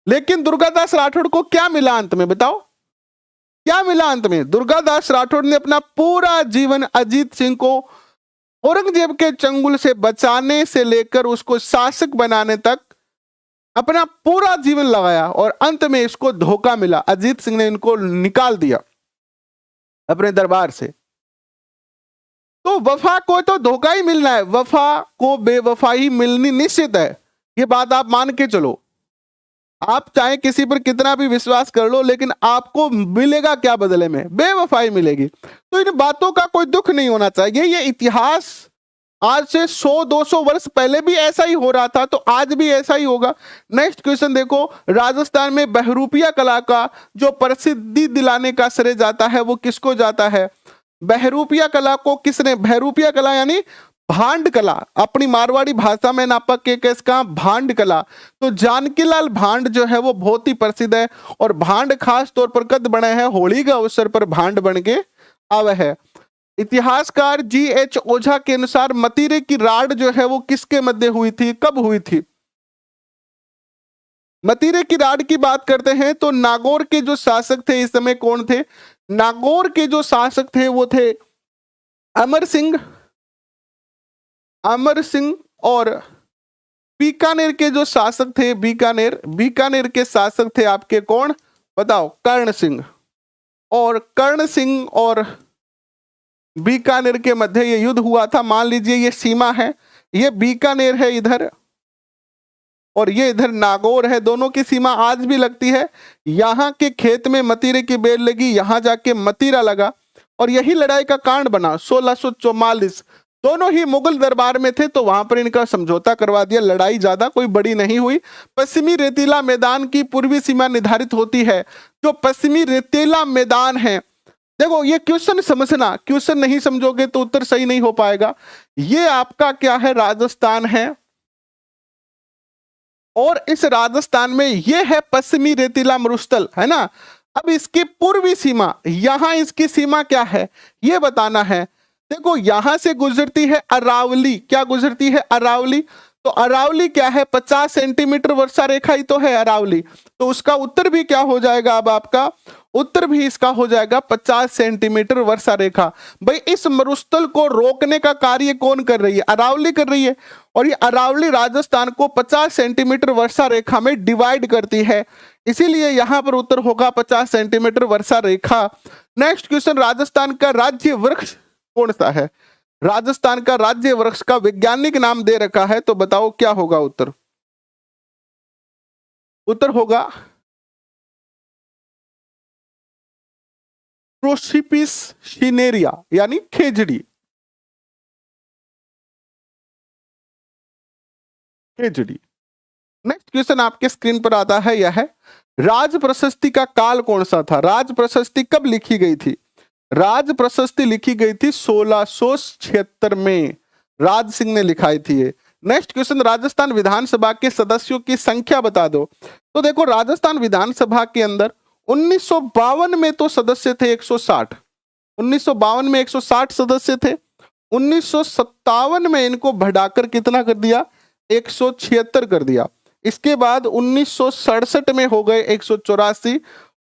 लेकिन दुर्गादास राठौड़ को क्या मिला अंत में, बताओ क्या मिला अंत में? दुर्गादास राठौड़ ने अपना पूरा जीवन अजीत सिंह को औरंगजेब के चंगुल से बचाने से लेकर उसको शासक बनाने तक अपना पूरा जीवन लगाया और अंत में इसको धोखा मिला। अजीत सिंह ने इनको निकाल दिया अपने दरबार से। तो वफा को तो धोखा ही मिलना है, वफा को बेवफाई मिलनी निश्चित है, ये बात आप मान के चलो। आप चाहे किसी पर कितना भी विश्वास कर लो, लेकिन आपको मिलेगा क्या बदले में? बेवफाई मिलेगी। तो इन बातों का कोई दुख नहीं होना चाहिए। ये इतिहास आज से 100-200 वर्ष पहले भी ऐसा ही हो रहा था, तो आज भी ऐसा ही होगा। नेक्स्ट क्वेश्चन देखो, राजस्थान में बहरूपिया कला का जो प्रसिद्धि दिलाने का श्रेय जाता है वो किसको जाता है? बहरूपिया कला को किसने, बहरूपिया कला यानी भांड कला, अपनी मारवाड़ी भाषा में नापक के इसका भांड कला। तो जानकीलाल भांड जो है वो बहुत ही प्रसिद्ध है, और भांड खास तौर पर कद बने हैं होली के अवसर पर भांड बन के आवे है। इतिहासकार G.H. ओझा के अनुसार मतीरे की राड जो है वो किसके मध्य हुई थी, कब हुई थी? मतीरे की राड की बात करते हैं तो नागौर के जो शासक थे इस समय कौन थे? नागौर के जो शासक थे वो थे अमर सिंह, और बीकानेर के जो शासक थे, बीकानेर के शासक थे आपके कौन, बताओ? कर्ण सिंह। और कर्ण सिंह और बीकानेर के मध्य ये युद्ध हुआ था। मान लीजिए ये सीमा है, ये बीकानेर है इधर और ये इधर नागौर है, दोनों की सीमा आज भी लगती है। यहाँ के खेत में मतीरे की बेल लगी, यहाँ जाके मतीरा लगा, और यही लड़ाई का कारण बना 1644। दोनों ही मुगल दरबार में थे तो वहां पर इनका समझौता करवा दिया। लड़ाई ज्यादा कोई बड़ी नहीं हुई। पश्चिमी रेतीला मैदान की पूर्वी सीमा निर्धारित होती है। जो पश्चिमी रेतीला मैदान है, देखो ये क्वेश्चन समझना, क्वेश्चन नहीं समझोगे तो उत्तर सही नहीं हो पाएगा। ये आपका क्या है, राजस्थान है, और इस राजस्थान में ये है पश्चिमी रेतीला मरुस्थल, है ना। अब इसकी पूर्वी सीमा, यहां इसकी सीमा क्या है ये बताना है। देखो यहां से गुजरती है अरावली, क्या गुजरती है? अरावली। तो अरावली क्या है? 50 सेंटीमीटर वर्षा रेखा ही तो है अरावली। तो उसका उत्तर भी क्या हो जाएगा? अब आपका उत्तर भी इसका हो जाएगा 50 सेंटीमीटर वर्षा रेखा। भाई इस मरुस्थल को रोकने का कार्य कौन कर रही है? अरावली कर रही है, और ये अरावली राजस्थान को 50 सेंटीमीटर वर्षा रेखा में डिवाइड करती है, इसीलिए यहां पर उत्तर होगा 50 सेंटीमीटर वर्षा रेखा। नेक्स्ट क्वेश्चन, राजस्थान का राज्य वृक्ष कौन सा है? राजस्थान का राज्य वृक्ष का वैज्ञानिक नाम दे रखा है, तो बताओ क्या होगा उत्तर? उत्तर होगा प्रोसिपिस सिनेरिया यानी खेजड़ी। नेक्स्ट क्वेश्चन आपके स्क्रीन पर आता है, यह है राज प्रशस्ति का काल कौन सा था? राज प्रशस्ति कब लिखी गई थी? राज प्रशस्ति लिखी गई थी 1676 में, राज सिंह ने लिखाई थी ये। नेक्स्ट क्वेश्चन, राजस्थान विधानसभा के सदस्यों की संख्या बता दो। तो देखो राजस्थान विधानसभा के अंदर 1952 में तो सदस्य थे 160, 1952 में 160 सदस्य थे। 1957 में इनको बढ़ाकर कितना कर दिया? 176 कर दिया। इसके बाद 1967 में हो गए 184,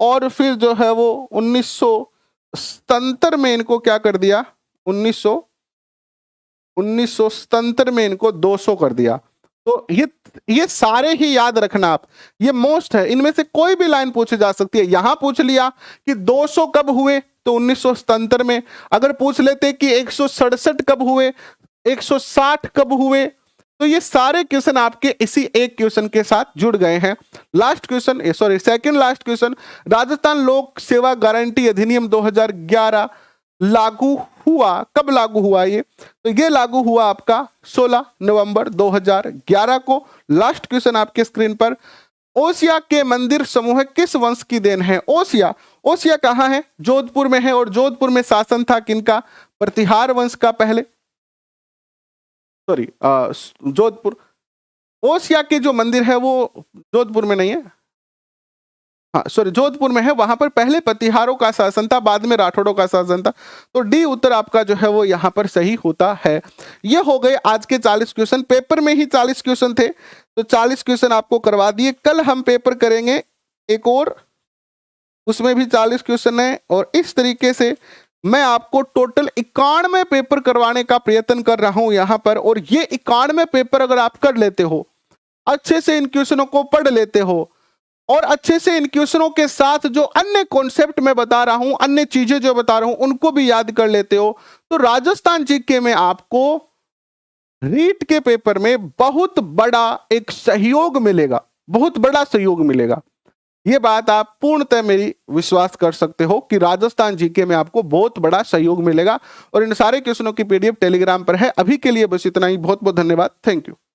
और फिर जो है वो 1977 में इनको क्या कर दिया? 1977 में इनको 200 कर दिया। तो ये सारे ही याद रखना आप, ये मोस्ट है, इनमें से कोई भी लाइन पूछी जा सकती है। यहां पूछ लिया कि 200 कब हुए, तो 1977 में। अगर पूछ लेते कि 167 कब हुए, 160 कब हुए, तो ये सारे क्वेश्चन आपके इसी एक क्वेश्चन के साथ जुड़ गए हैं। Last question, sorry second last question, Rajasthan लोक सेवा गारंटी अधिनियम 2011 लागू हुआ, कब लागू हुआ ये? तो ये लागू हुआ आपका 16 नवंबर 2011 को। लास्ट क्वेश्चन आपके स्क्रीन पर, ओसिया के मंदिर समूह किस वंश की देन है? ओसिया, ओसिया कहाँ है? जोधपुर में है। और जोधपुर में शासन था किनका? प्रतिहार वंश का पहले, सॉरी जोधपुर। ओसिया के जो मंदिर है वो जोधपुर में नहीं है, हाँ सॉरी जोधपुर में है। वहां पर पहले प्रतिहारों का शासन था, बाद में राठौड़ों का शासन था। तो डी उत्तर आपका जो है वो यहाँ पर सही होता है। ये हो गए आज के 40 क्वेश्चन। पेपर में ही 40 क्वेश्चन थे, तो 40 क्वेश्चन आपको करवा दिए। कल हम पेपर करेंगे एक और, उसमें भी 40 क्वेश्चन है। और इस तरीके से मैं आपको टोटल 91 पेपर करवाने का प्रयत्न कर रहा हूं यहां पर। और ये 91 पेपर अगर आप कर लेते हो, अच्छे से इन क्वेश्चनों को पढ़ लेते हो, और अच्छे से इन क्वेश्चनों के साथ जो अन्य कॉन्सेप्ट मैं बता रहा हूं, अन्य चीजें जो बता रहा हूं, उनको भी याद कर लेते हो, तो राजस्थान जीके में आपको रीट के पेपर में बहुत बड़ा एक सहयोग मिलेगा, बहुत बड़ा सहयोग मिलेगा। ये बात आप पूर्णतः मेरी विश्वास कर सकते हो कि राजस्थान जीके में आपको बहुत बड़ा सहयोग मिलेगा। और इन सारे क्वेश्चनों की पीडीएफ टेलीग्राम पर है। अभी के लिए बस इतना ही। बहुत बहुत धन्यवाद। Thank you.